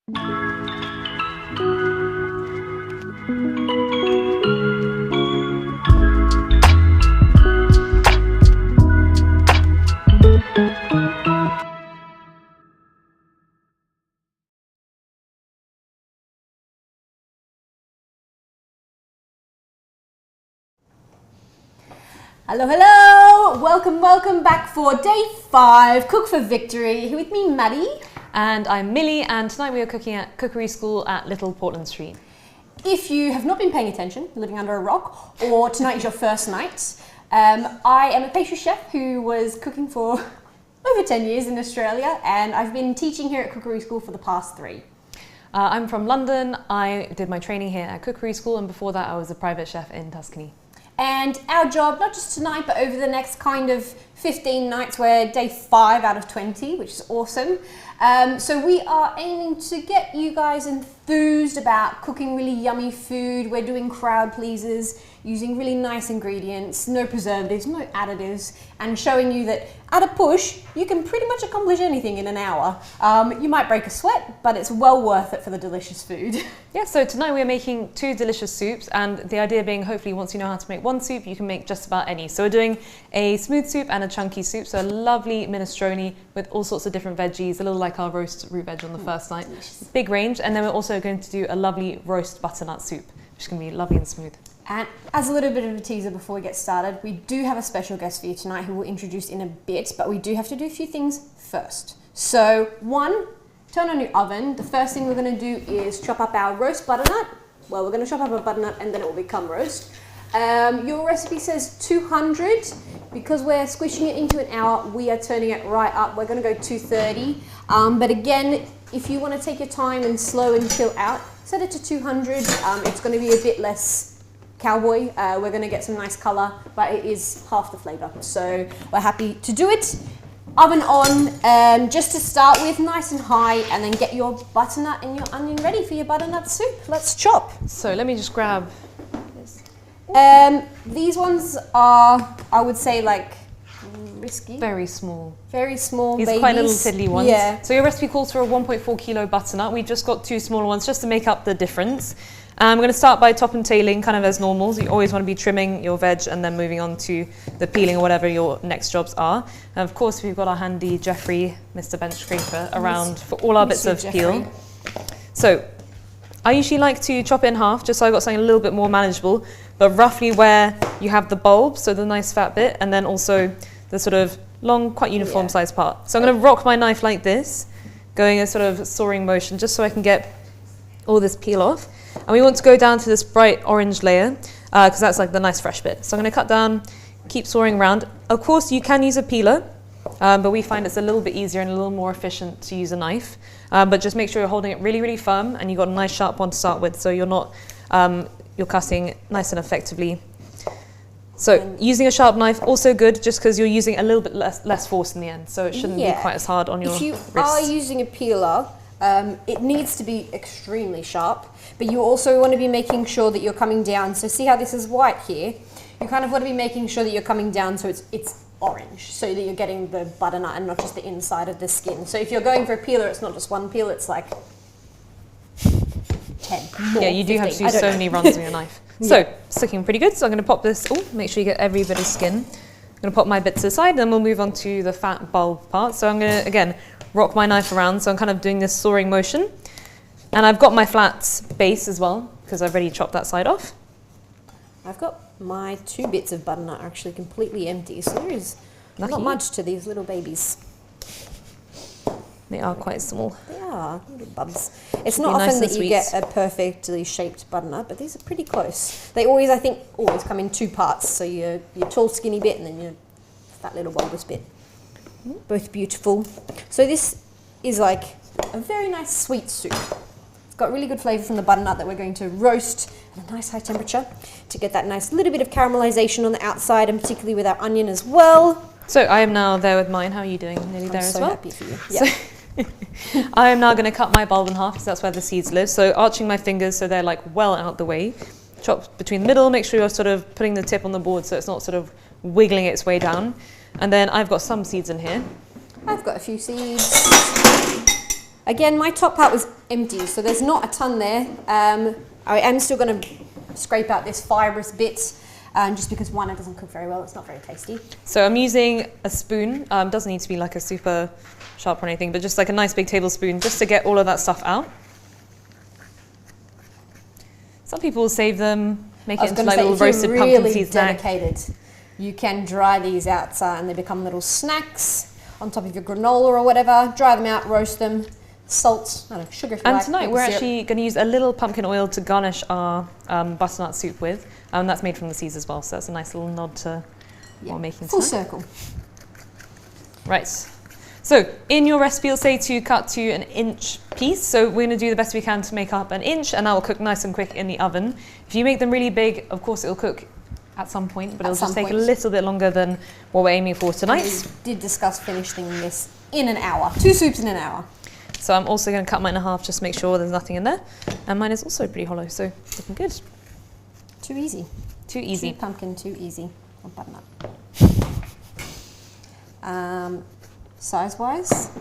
Hello, hello! Welcome back for day 5, Cook for Victory. Here with me, Maddie. And I'm Millie, and tonight we are cooking at Cookery School at Little Portland Street. If you have not been paying attention, living under a rock, or tonight is your first night, I am a pastry chef who was cooking for over 10 years in Australia, and I've been teaching here at Cookery School for the past 3. I'm from London. I did my training here at Cookery School, and before that I was a private chef in Tuscany. And our job, not just tonight, but over the next kind of 15 nights, we're day 5 out of 20, which is awesome. So we are aiming to get you guys enthused about cooking really yummy food. We're doing crowd pleasers, using really nice ingredients, no preservatives, no additives, and showing you that at a push, you can pretty much accomplish anything in an hour. You might break a sweat, but it's well worth it for the delicious food. Yeah, so tonight we're making 2 delicious soups, and the idea being hopefully once you know how to make one soup, you can make just about any. So we're doing a smooth soup and a chunky soup, so a lovely minestrone with all sorts of different veggies, a little like our roast root veg on the first night. Delicious. Big range, and then we're also going to do a lovely roast butternut soup, which is going to be lovely and smooth. And as a little bit of a teaser before we get started, we do have a special guest for you tonight who we'll introduce in a bit, but we do have to do a few things first. So 1, turn on your oven. The first thing we're going to do is chop up our roast butternut. Well, we're going to chop up a butternut and then it will become roast. Your recipe says 200. Because we're squishing it into an hour, we are turning it right up. We're going to go 230. But again, if you want to take your time and slow and chill out, set it to 200. It's going to be a bit less cowboy. We're going to get some nice colour, but it is half the flavour. So we're happy to do it. Oven on, just to start with, nice and high, and then get your butternut and your onion ready for your butternut soup. Let's chop. So let me just grab this. These ones are, I would say, like risky. Very small. Very small These babies. are quite little tiddly ones. Yeah. So your recipe calls for a 1.4 kilo butternut. We've just got 2 smaller ones just to make up the difference. We're going to start by top and tailing, kind of as normal. So you always want to be trimming your veg and then moving on to the peeling or whatever your next jobs are. And of course, we've got our handy Jeffrey, Mr. Bench Scraper, around for all our bits of peel. So I usually like to chop it in half, just so I've got something a little bit more manageable, but roughly where you have the bulb, so the nice fat bit, and then also the sort of long, quite uniform sized part. So I'm going to rock my knife like this, going a sort of soaring motion, just so I can get all this peel off. And we want to go down to this bright orange layer, because that's like the nice fresh bit. So I'm going to cut down, keep soaring around. Of course, you can use a peeler, but we find it's a little bit easier and a little more efficient to use a knife. But just make sure you're holding it really, really firm, and you've got a nice sharp one to start with, so you're not, you're cutting nice and effectively. So using a sharp knife, also good, just because you're using a little bit less force in the end, so it shouldn't be quite as hard on your wrist. If you are using a peeler, it needs to be extremely sharp, but you also want to be making sure that you're coming down. So see how this is white here? You kind of want to be making sure that you're coming down so it's orange, so that you're getting the butternut and not just the inside of the skin. So if you're going for a peeler, it's not just one peel, it's like 10 more, yeah, you do 15. have to do so many runs with your knife. So it's looking pretty good. So I'm going to pop this, make sure you get every bit of skin. I'm going to pop my bit to the side, then we'll move on to the fat bulb part. So I'm going to, again, rock my knife around, so I'm kind of doing this soaring motion. And I've got my flat base as well, because I've already chopped that side off. I've got my 2 bits of butternut actually completely empty, so there is not much to these little babies. They are quite small. They are, little bubs. It's not often that you get a perfectly shaped butternut, but these are pretty close. They always, I think, come in 2 parts. So your tall skinny bit and then your fat little bulbous bit. Both beautiful. So this is like a very nice sweet soup. It's got really good flavour from the butternut that we're going to roast at a nice high temperature to get that nice little bit of caramelisation on the outside, and particularly with our onion as well. So I am now there with mine. How are you doing? Nearly there as well? I'm so happy for you. Yeah. I am now going to cut my bulb in half, because that's where the seeds live. So arching my fingers so they're like well out the way. Chop between the middle, make sure you're sort of putting the tip on the board so it's not sort of wiggling its way down. And then I've got some seeds in here. I've got a few seeds. Again, my top part was empty, so there's not a ton there. I am still going to scrape out this fibrous bit, just because one, it doesn't cook very well, it's not very tasty. So I'm using a spoon, doesn't need to be like a super sharp or anything, but just like a nice big tablespoon just to get all of that stuff out. Some people will save them, make it into like little roasted pumpkin seed snack. Dedicated, you can dry these out and they become little snacks on top of your granola or whatever. Dry them out, roast them, salt, I don't know, sugar if you like. And tonight we're actually going to use a little pumpkin oil to garnish our butternut soup with. And that's made from the seeds as well, so that's a nice little nod to what we're making tonight. Full circle. Right. So in your recipe, it'll say to cut to an inch piece. So we're going to do the best we can to make up an inch, and that will cook nice and quick in the oven. If you make them really big, of course it'll cook at some point, but it'll just take a little bit longer than what we're aiming for tonight. We did discuss finishing this in an hour. 2 soups in an hour. So I'm also going to cut mine in half just to make sure there's nothing in there. And mine is also pretty hollow, so looking good. Too easy. Too easy. Too pumpkin, too easy. Or butternut. Size-wise?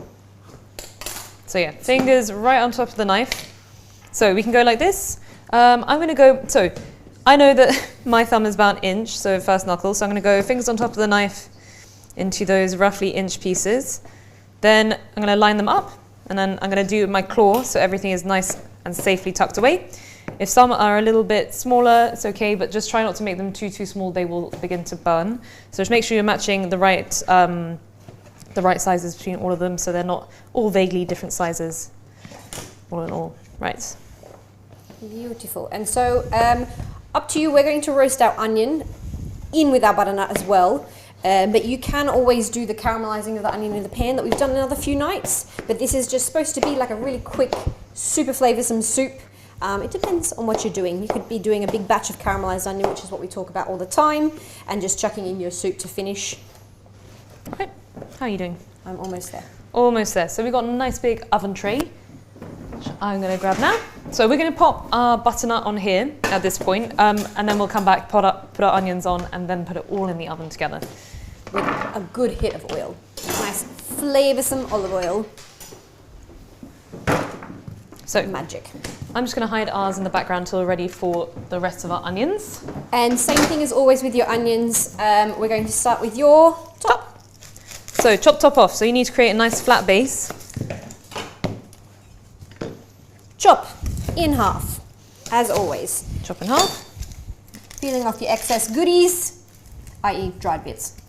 So yeah, fingers right on top of the knife. So we can go like this. I'm going to go, so I know that my thumb is about an inch, so first knuckle. So I'm going to go fingers on top of the knife into those roughly inch pieces. Then I'm going to line them up, and then I'm going to do my claw so everything is nice and safely tucked away. If some are a little bit smaller, it's okay, but just try not to make them too small. They will begin to burn. So just make sure you're matching the right sizes between all of them, so they're not all vaguely different sizes, all in all. Right. Beautiful. And so up to you, we're going to roast our onion in with our butternut as well. But you can always do the caramelizing of the onion in the pan that we've done another few nights. But this is just supposed to be like a really quick, super flavoursome soup. It depends on what you're doing. You could be doing a big batch of caramelized onion, which is what we talk about all the time, and just chucking in your soup to finish. Right. How are you doing? I'm almost there. Almost there. So we've got a nice big oven tray, which I'm going to grab now. So we're going to pop our butternut on here at this point, and then we'll come back, put our onions on, and then put it all in the oven together. With a good hit of oil. Nice flavoursome olive oil. So magic. I'm just going to hide ours in the background until we're ready for the rest of our onions. And same thing as always with your onions. We're going to start with your top. So chop top off. So you need to create a nice flat base. Chop in half, as always. Chop in half. Peeling off your excess goodies, i.e. dried bits.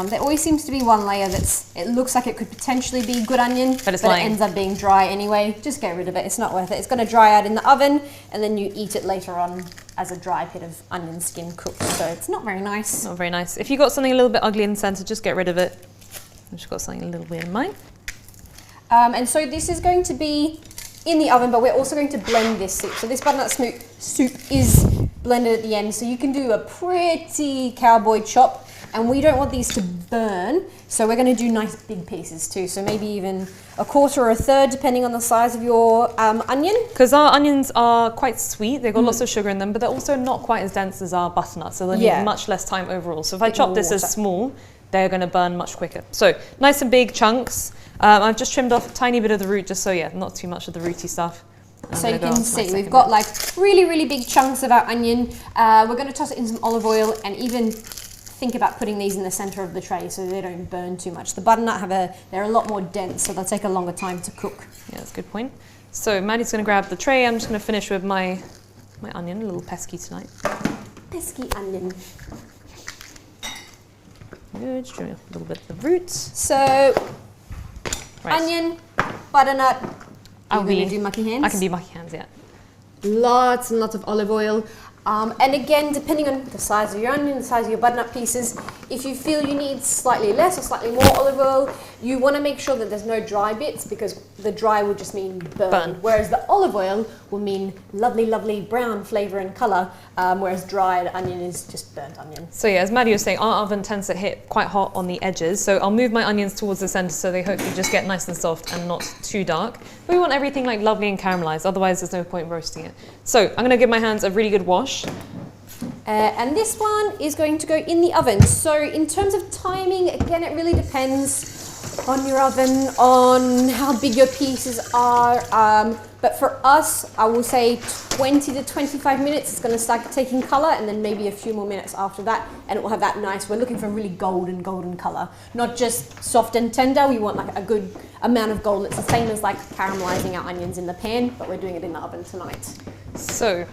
There always seems to be one layer it looks like it could potentially be good onion, but it ends up being dry anyway. Just get rid of it, it's not worth it. It's going to dry out in the oven, and then you eat it later on as a dry bit of onion skin cooked, so it's not very nice. Not very nice. If you've got something a little bit ugly in the centre, just get rid of it. I've just got something a little weird in mine. And so this is going to be in the oven, but we're also going to blend this soup. So this butternut soup is blended at the end, so you can do a pretty cowboy chop. And we don't want these to burn, so we're going to do nice big pieces too. So maybe even a quarter or a third, depending on the size of your onion. Because our onions are quite sweet, they've got lots of sugar in them, but they're also not quite as dense as our butternut, so they need much less time overall. So if I chop this as small, they're going to burn much quicker. So nice and big chunks. I've just trimmed off a tiny bit of the root, just so not too much of the rooty stuff. So you can see we've got like really big chunks of our onion. We're going to toss it in some olive oil, and even think about putting these in the center of the tray so they don't burn too much. The butternut they're a lot more dense, so they'll take a longer time to cook. Yeah, that's a good point. So Maddie's going to grab the tray. I'm just going to finish with my onion, a little pesky tonight. Pesky onion. Good, just trim off a little bit of the roots. So, onion, butternut. Are you going to do mucky hands? I can do mucky hands, yeah. Lots and lots of olive oil. And again, depending on the size of your onion, the size of your butternut pieces, if you feel you need slightly less or slightly more olive oil, you want to make sure that there's no dry bits, because the dry will just mean burn. Whereas the olive oil will mean lovely brown flavour and colour, whereas dried onion is just burnt onion. So yeah, as Maddie was saying, our oven tends to hit quite hot on the edges, so I'll move my onions towards the centre so they hopefully just get nice and soft and not too dark. But we want everything like lovely and caramelised, otherwise there's no point roasting it. So I'm going to give my hands a really good wash. And this one is going to go in the oven. So in terms of timing, again, it really depends on your oven, on how big your pieces are. But for us, I will say 20 to 25 minutes. It's going to start taking color, and then maybe a few more minutes after that, and it will have that nice, we're looking for really golden color. Not just soft and tender, we want like a good amount of gold. It's the same as like caramelizing our onions in the pan, but we're doing it in the oven tonight. So,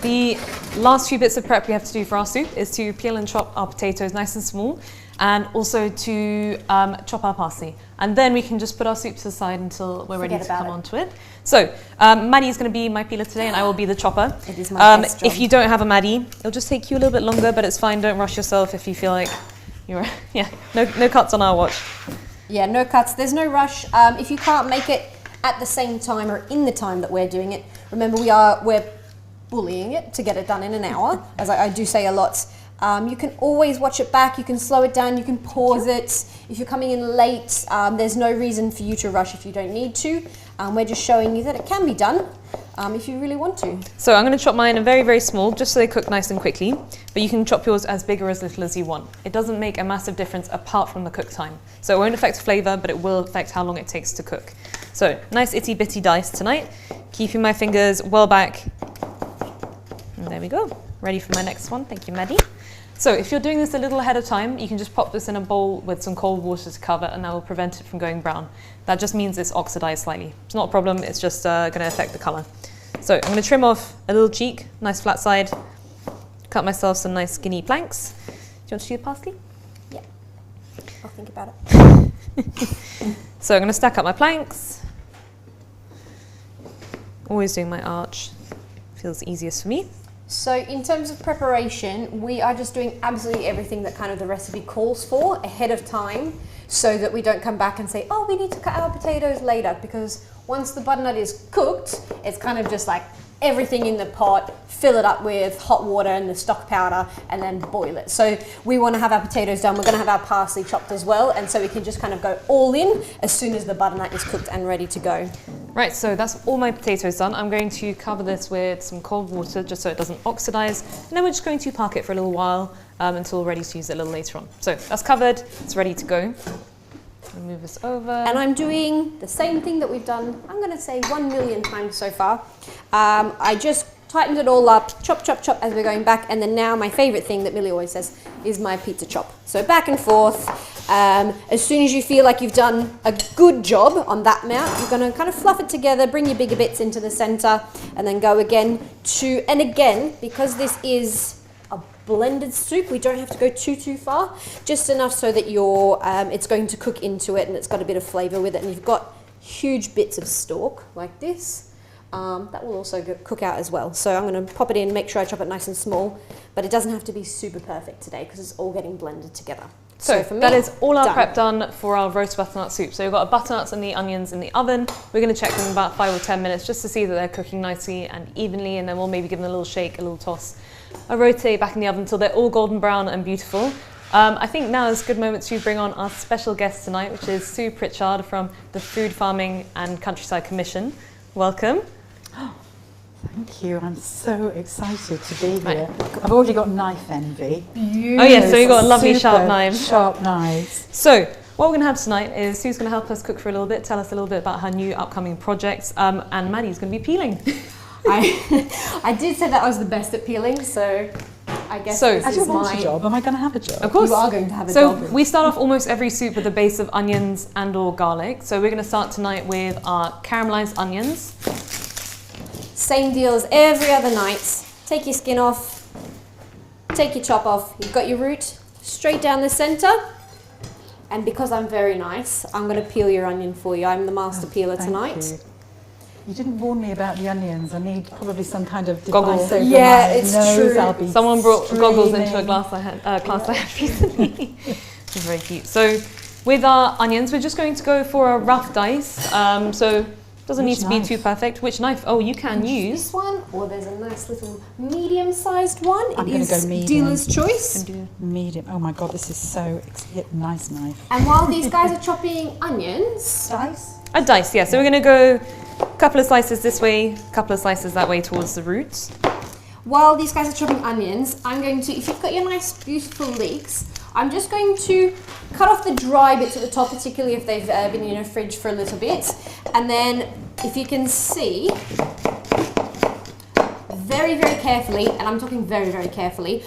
the last few bits of prep we have to do for our soup is to peel and chop our potatoes nice and small, and also to chop our parsley. And then we can just put our soup to the side until we're ready to come onto it. So, Maddie's going to be my peeler today, and I will be the chopper. It is my best job. If you don't have a Maddie, it'll just take you a little bit longer, but it's fine. Don't rush yourself if you feel like you're... Yeah, no cuts on our watch. Yeah, no cuts. There's no rush. If you can't make it at the same time or in the time that we're doing it, remember we're bullying it to get it done in an hour, as I do say a lot. You can always watch it back, you can slow it down, you can pause it. If you're coming in late, there's no reason for you to rush if you don't need to. We're just showing you that it can be done if you really want to. So I'm going to chop mine very, very small, just so they cook nice and quickly. But you can chop yours as big or as little as you want. It doesn't make a massive difference apart from the cook time. So it won't affect flavour, but it will affect how long it takes to cook. So nice itty bitty dice tonight, keeping my fingers well back. And there we go. Ready for my next one. Thank you, Maddie. So if you're doing this a little ahead of time, you can just pop this in a bowl with some cold water to cover, and that will prevent it from going brown. That just means it's oxidized slightly. It's not a problem, it's just going to affect the color. So I'm going to trim off a little cheek, nice flat side, cut myself some nice skinny planks. Do you want to do the parsley? Yeah, I'll think about it. So I'm going to stack up my planks. Always doing my arch. Feels easiest for me. So in terms of preparation, we are just doing absolutely everything that kind of the recipe calls for ahead of time, so that we don't come back and say, oh, we need to cut our potatoes later, because once the butternut is cooked, it's kind of just like everything in the pot, fill it up with hot water and the stock powder, and then boil it. So we want to have our potatoes done. We're going to have our parsley chopped as well, and so we can just kind of go all in as soon as the butternut is cooked and ready to go. Right, so that's all my potatoes done. I'm going to cover this with some cold water just so it doesn't oxidize, and then we're just going to park it for a little while until we're ready to use it a little later on. So that's covered, it's ready to go. I'll move this over. And I'm doing the same thing that we've done, I'm going to say 1 million times so far. I just tightened it all up, chop, chop, chop as we're going back, and then now my favorite thing that Millie always says is my pizza chop. So back and forth. As soon as you feel like you've done a good job on that amount, you're going to kind of fluff it together, bring your bigger bits into the center, and then go again to, and again, because this is a blended soup, we don't have to go too far, just enough so that it's going to cook into it and it's got a bit of flavor with it, and you've got huge bits of stalk like this. That will also cook out as well. So I'm going to pop it in, make sure I chop it nice and small, but it doesn't have to be super perfect today because it's all getting blended together. So for me, that is all our done. prep done for our roast butternut soup. So we've got our butternuts and the onions in the oven. We're going to check them in about 5 or 10 minutes just to see that they're cooking nicely and evenly, and then we'll maybe give them a little shake, a little toss, a rotate back in the oven until they're all golden brown and beautiful. I think now is a good moment to bring on our special guest tonight, which is Sue Pritchard from the Food Farming and Countryside Commission. Welcome. Thank you. I'm so excited to be here. I've already got knife envy. Oh yes, so you've got a lovely sharp knife. Sharp knives. So what we're going to have tonight is Sue's going to help us cook for a little bit, tell us a little bit about her new upcoming projects, and Maddie's going to be peeling. I did say that I was the best at peeling, so I guess this as you is want a job, am I going to have a job? Of course. You are going to have a job. So we start off almost every soup with a base of onions and or garlic. So we're going to start tonight with our caramelized onions. Same deal as every other night. Take your skin off, take your chop off. You've got your root straight down the center. And because I'm very nice, I'm going to peel your onion for you. I'm the master peeler tonight. You didn't warn me about the onions. I need probably some kind of goggles. device over Yeah, my it's nose. true. I'll be Someone brought goggles into a streaming. class I had recently. It's very cute. So with our onions, we're just going to go for a rough dice. So it doesn't need to be too perfect. Which knife? Oh, you can use this one, or there's a nice little medium-sized one. I'm It gonna is go medium. dealer's choice. Medium. Oh my God, this is so nice knife. And while these guys are chopping onions, Dice? a dice. Yeah. So we're going to go a couple of slices this way, a couple of slices that way towards the roots. while these guys are chopping onions, I'm going to, if you've got your nice beautiful leeks, I'm just going to cut off the dry bits at the top, particularly if they've been in a fridge for a little bit. And then, if you can see, very, very carefully, and I'm talking very, very carefully,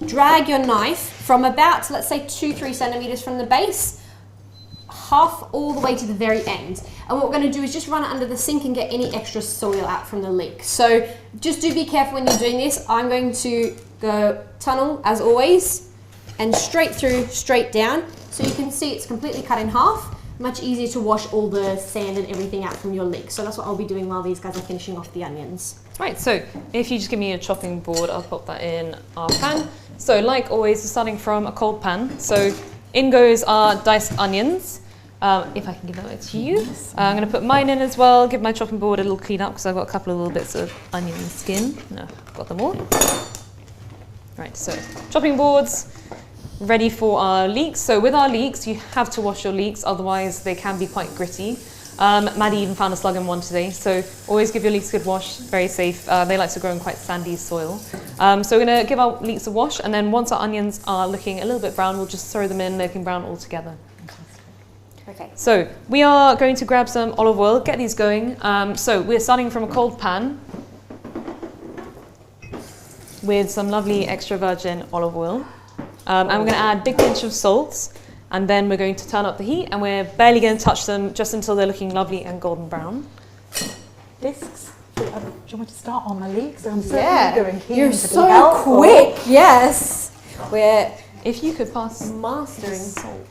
drag your knife from about, let's say 2-3 centimeters from the base, half all the way to the very end. And what we're going to do is just run it under the sink and get any extra soil out from the leek. So just do be careful when you're doing this. I'm going to go tunnel as always and straight through, straight down. So you can see it's completely cut in half. Much easier to wash all the sand and everything out from your leek. So that's what I'll be doing while these guys are finishing off the onions. Right, so if you just give me a chopping board, I'll pop that in our pan. So like always, we're starting from a cold pan. So in goes our diced onions. If I can give that over to you. I'm going to put mine in as well, give my chopping board a little clean up because I've got a couple of little bits of onion skin. No, I've got them all. Right, so chopping boards, ready for our leeks. So with our leeks, you have to wash your leeks, otherwise they can be quite gritty. Maddie even found a slug in one today, so always give your leeks a good wash, very safe. They like to grow in quite sandy soil. So we're going to give our leeks a wash, and then once our onions are looking a little bit brown, we'll just throw them in, looking brown all together. Okay. So we are going to grab some olive oil, get these going. So we're starting from a cold pan with some lovely extra virgin olive oil. And we're going to add a big pinch of salt, and then we're going to turn up the heat, and we're barely going to touch them just until they're looking lovely and golden brown. Discs. Do you want me to start on my leeks? I'm so Yeah, eager and keen you're to be so helpful. quick. Yes, we're If you could pass mastering. salt.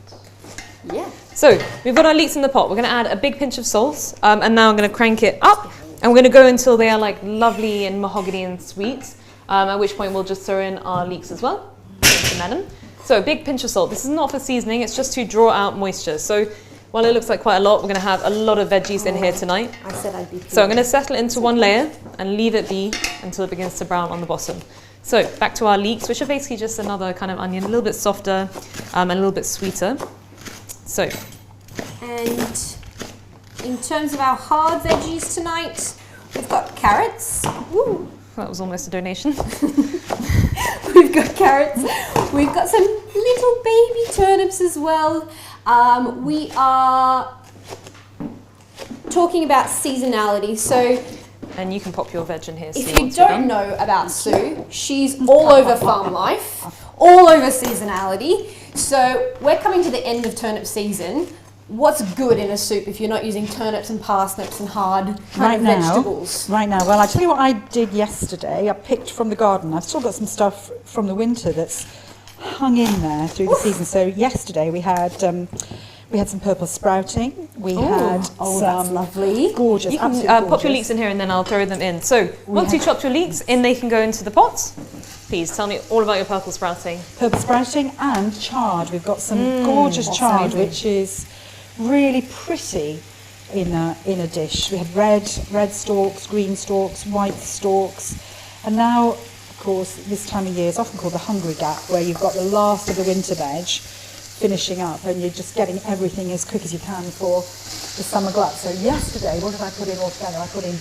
Yeah. So we've got our leeks in the pot. We're going to add a big pinch of salt, and now I'm going to crank it up, and we're going to go until they are like lovely and mahogany and sweet, at which point we'll just throw in our leeks as well. So a big pinch of salt. This is not for seasoning, it's just to draw out moisture. So while it looks like quite a lot, we're going to have a lot of veggies in here tonight. I said I'd be. So I'm going to settle it into one layer and leave it be until it begins to brown on the bottom. So back to our leeks, which are basically just another kind of onion, a little bit softer and a little bit sweeter. So, And in terms of our hard veggies tonight, we've got carrots. Woo. that was almost a donation. We've got carrots. We've got some little baby turnips as well. We are talking about seasonality. So And you can pop your veg in here. if you don't know about Sue, she's all over farm life, all over seasonality. So we're coming to the end of turnip season. What's good in a soup if you're not using turnips and parsnips and hard kind of vegetables? Right now, well, I tell you what I did yesterday. I picked from the garden. I've still got some stuff from the winter that's hung in there through the season. So yesterday we had some purple sprouting. We had that's some lovely. gorgeous, You can absolutely pop your gorgeous. leeks in here and then I'll throw them in. So once you chop your leeks in, they can go into the pot. Please tell me all about your purple sprouting. Purple sprouting and chard. We've got some gorgeous chard, which is really pretty in a dish. We had red stalks, green stalks, white stalks, and now, of course, this time of year is often called the hungry gap, where you've got the last of the winter veg finishing up, and you're just getting everything as quick as you can for the summer glut. So yesterday, what did I put in all together? I put in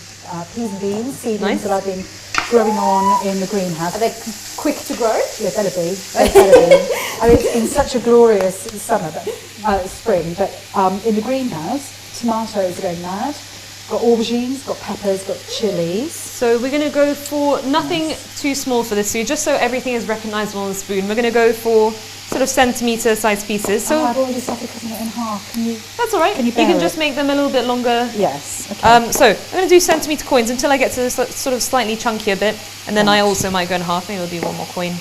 peas and beans, seedlings that I've been growing on in the greenhouse. Are they quick to grow? Yeah, better be. They better be. I mean, it's been such a glorious summer, spring, but in the greenhouse, tomatoes are going mad. Got aubergines, got peppers, got chilies. So we're going to go for nothing too small for this food, just so everything is recognisable on the spoon. We're going to go for sort of centimetre sized pieces. So I've already started cutting it in half. Can you? that's all right. Can you can bear just it? make them a little bit longer. Yes. Okay. So I'm going to do centimetre coins until I get to this sort of slightly chunkier bit, and then I also might go in half. Maybe I'll do one more coin.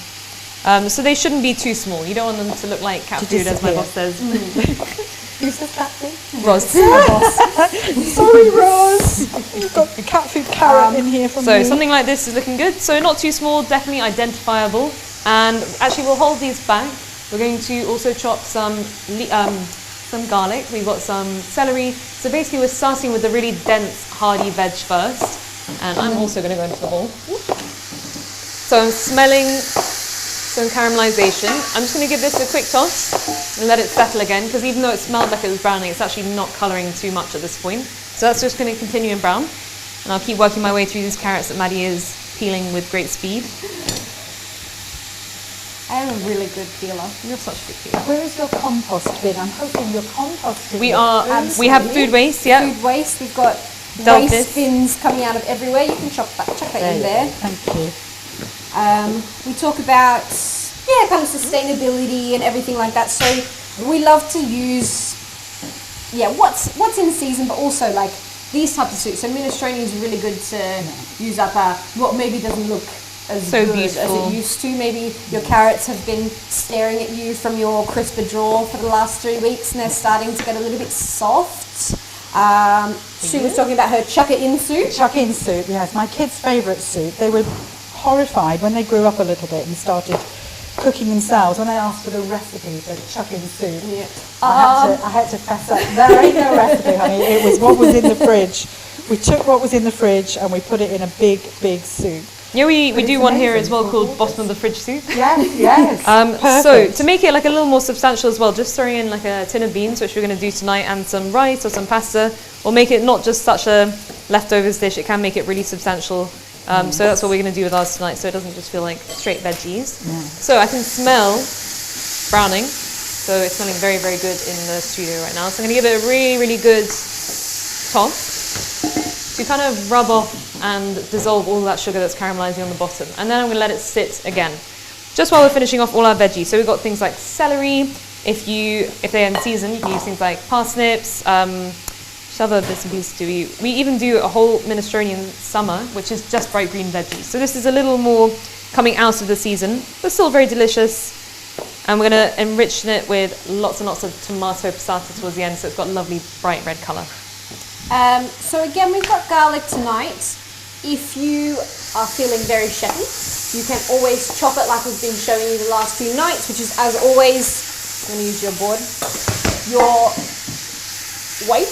So they shouldn't be too small. You don't want them to look like cat food, as my boss says. Who's this cat food? Roz. Sorry, Roz. You've got the cat food carrot in here from So me. something like this is looking good. So not too small, definitely identifiable. And actually we'll hold these back. We're going to also chop some garlic. We've got some celery. So basically we're starting with the really dense, hardy veg first. And I'm also going to go into the bowl. So I'm smelling some caramelization. I'm just going to give this a quick toss and let it settle again, because even though it smelled like it was browning, it's actually not colouring too much at this point. So that's just going to continue in brown. And I'll keep working my way through these carrots that Maddie is peeling with great speed. I am a really good peeler. You're such a good peeler. Where is your compost bin? I'm hoping you're composting. We have food waste, yeah. Food waste. We've got Dealt waste bins coming out of everywhere. You can chuck that in there. Thank you. We talk about kind of sustainability and everything like that. So we love to use what's in season, but also like these types of soups. So minestrone is really good to use up what maybe doesn't look as so good beautiful as it used to. Maybe your carrots have been staring at you from your crisper drawer for the last 3 weeks and they're starting to get a little bit soft. Sue was talking about her chuck-it-in soup. Chuck-in soup, yes, my kids' favourite soup. They were horrified when they grew up a little bit and started cooking themselves. When I asked for the recipe for chuck-in soup, I had to fess up. There ain't no recipe, honey. It was what was in the fridge. We took what was in the fridge and we put it in a big soup. Yeah, we do one here as well called bottom of the fridge soup. Yes. So to make it like a little more substantial as well, just throwing in like a tin of beans, which we're going to do tonight, and some rice or some pasta, will make it not just such a leftovers dish. It can make it really substantial. So that's what we're going to do with ours tonight, so it doesn't just feel like straight veggies. Yeah. So I can smell browning. So it's smelling very, very good in the studio right now. So I'm going to give it a really, really good toss to kind of rub off and dissolve all that sugar that's caramelizing on the bottom. And then I'm going to let it sit again, just while we're finishing off all our veggies. So we've got things like celery. If they're in season, you can use things like parsnips, other bits and pieces do we even do a whole minestrone in summer, which is just bright green veggies. So this is a little more coming out of the season, but still very delicious. And we're going to enrich it with lots and lots of tomato passata towards the end, so it's got a lovely bright red colour. So again, we've got garlic tonight. If you are feeling very chefy, you can always chop it like we've been showing you the last few nights, which is, as always, I'm going to use your board, your weight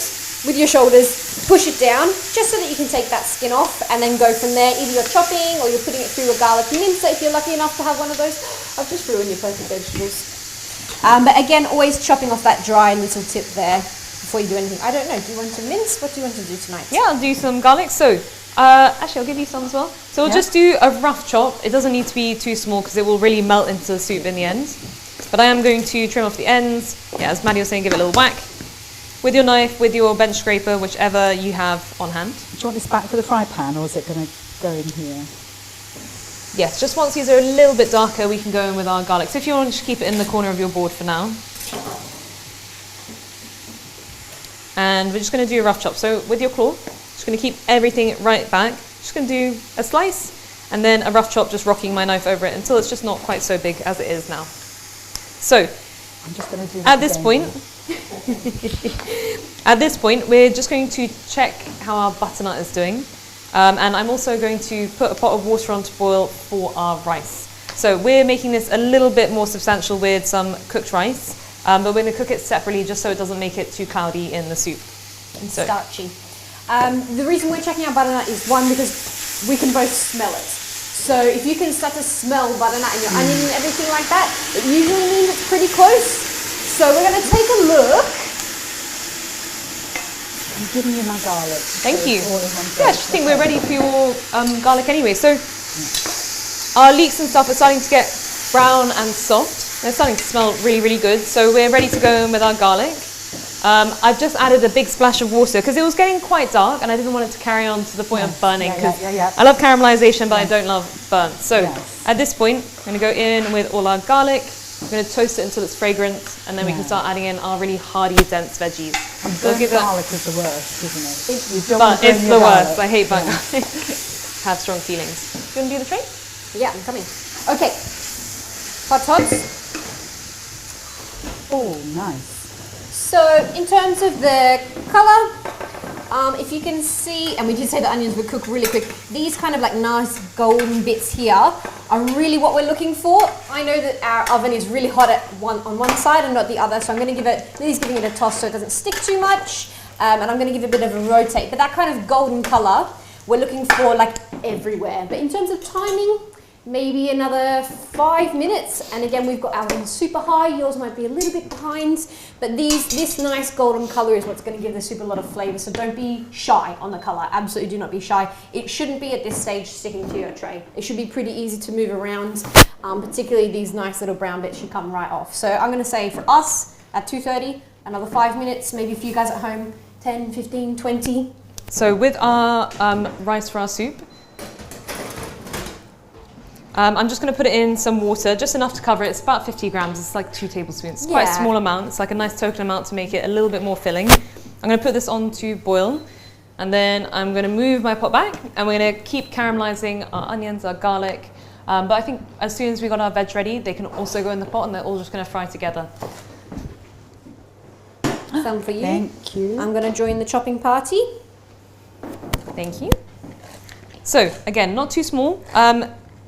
with your shoulders, push it down just so that you can take that skin off and then go from there. Either you're chopping or you're putting it through a garlic mincer if you're lucky enough to have one of those. I've just ruined your perfect vegetables. But again, always chopping off that dry little tip there before you do anything. I don't know, do you want to mince? What do you want to do tonight? Yeah, I'll do some garlic. So actually I'll give you some as well. So we'll just do a rough chop. It doesn't need to be too small because it will really melt into the soup in the end. But I am going to trim off the ends. Yeah, as Maddie was saying, give it a little whack. With your knife, with your bench scraper, whichever you have on hand. Do you want this back for the fry pan, or is it going to go in here? Yes, just once these are a little bit darker, we can go in with our garlic. So if you want to just keep it in the corner of your board for now. And we're just going to do a rough chop. So with your claw, just going to keep everything right back. Just going to do a slice, and then a rough chop, just rocking my knife over it until it's just not quite so big as it is now. So, I'm just going to do at this point... At this point, we're just going to check how our butternut is doing. And I'm also going to put a pot of water on to boil for our rice. So we're making this a little bit more substantial with some cooked rice, but we're going to cook it separately just so it doesn't make it too cloudy in the soup. And starchy. The reason we're checking our butternut is, one, because we can both smell it. So if you can start to smell butternut in your onion and everything like that, it usually means it's pretty close. So we're going to take a look. I'm giving you my garlic. Thank you. Yeah, I just think we're ready for your garlic anyway. So our leeks and stuff are starting to get brown and soft. They're starting to smell really, really good. So we're ready to go in with our garlic. I've just added a big splash of water because it was getting quite dark and I didn't want it to carry on to the point of burning. I love caramelization, but I don't love burnt. So at this point, I'm going to go in with all our garlic. I'm going to toast it until it's fragrant, and then we can start adding in our really hearty, dense veggies. And burnt garlic is the worst, isn't it? But it's the worst. I hate burnt garlic. Have strong feelings. Do you want to do the tray? Yeah, I'm coming. Okay. Hot tots. Oh, nice. So in terms of the colour, if you can see, and we did say the onions would cook really quick, these kind of like nice golden bits here are really what we're looking for. I know that our oven is really hot on one side and not the other, so I'm going to Lily's giving it a toss so it doesn't stick too much, and I'm going to give it a bit of a rotate. But that kind of golden colour we're looking for like everywhere. But in terms of timing, maybe another 5 minutes. And again, we've got our oven super high. Yours might be a little bit behind, but this nice golden color is what's going to give the soup a lot of flavor. So don't be shy on the color. Absolutely do not be shy. It shouldn't be at this stage sticking to your tray. It should be pretty easy to move around, particularly these nice little brown bits should come right off. So I'm going to say for us at 2:30, another 5 minutes, maybe for you guys at home, 10, 15, 20. So with our rice for our soup, I'm just going to put it in some water, just enough to cover it. It's about 50 grams, it's like 2 tablespoons. It's quite a small amount, it's like a nice token amount to make it a little bit more filling. I'm going to put this on to boil, and then I'm going to move my pot back, and we're going to keep caramelizing our onions, our garlic. But I think as soon as we got our veg ready, they can also go in the pot, and they're all just going to fry together. Some for you. Thank you. I'm going to join the chopping party. Thank you. So again, not too small.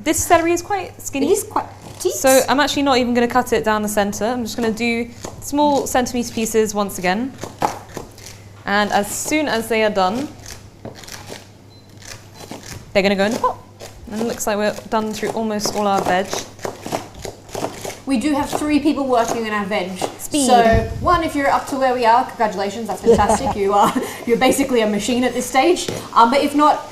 This celery is quite skinny. It is quite petite. So I'm actually not even going to cut it down the center. I'm just going to do small centimeter pieces once again. And as soon as they are done, they're going to go in the pot. And it looks like we're done through almost all our veg. We do have 3 people working on our veg. Speed. So, one, if you're up to where we are, congratulations, that's fantastic. You're basically a machine at this stage. But if not,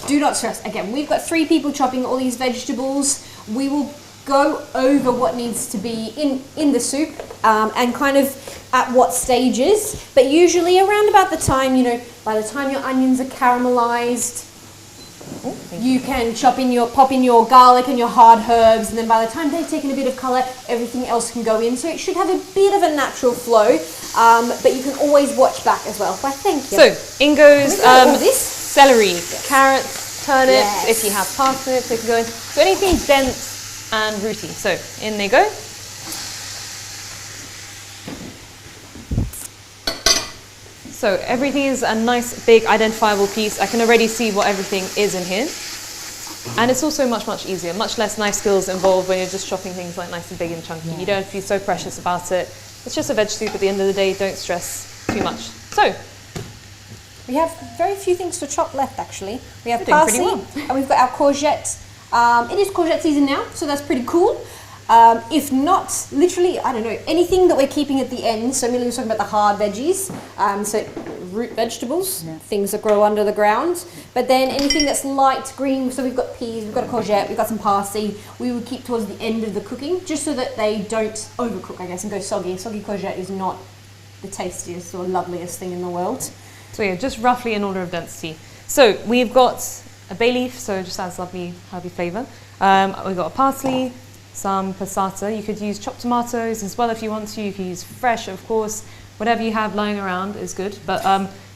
do not stress. Again, we've got 3 people chopping all these vegetables. We will go over what needs to be in the soup and kind of at what stages. But usually around about the time, by the time your onions are caramelized, you can pop in your garlic and your hard herbs, and then by the time they've taken a bit of colour, everything else can go in. So it should have a bit of a natural flow, but you can always watch back as well. Why, thank you. So in goes all this. celery, carrots, turnips, if you have parsnips, they can go in. So anything dense and rooty. So in they go. So everything is a nice, big, identifiable piece. I can already see what everything is in here. And it's also much, much easier, much less knife skills involved when you're just chopping things like nice and big and chunky. You don't have to be so precious about it. It's just a veg soup at the end of the day. Don't stress too much. So we have very few things to chop left, actually. We have We're doing pretty parsley, and we've got our courgette. It is courgette season now, so that's pretty cool. If not, literally, I don't know, anything that we're keeping at the end. So Millie was talking about the hard veggies, so root vegetables, things that grow under the ground. But then anything that's light green, so we've got peas, we've got a courgette, we've got some parsley, we would keep towards the end of the cooking, just so that they don't overcook, I guess, and go soggy. Soggy courgette is not the tastiest or loveliest thing in the world. So yeah, just roughly in order of density. So we've got a bay leaf, so it just adds lovely herby flavour. We've got a parsley, some passata. You could use chopped tomatoes as well if you want to. You can use fresh, of course. Whatever you have lying around is good. But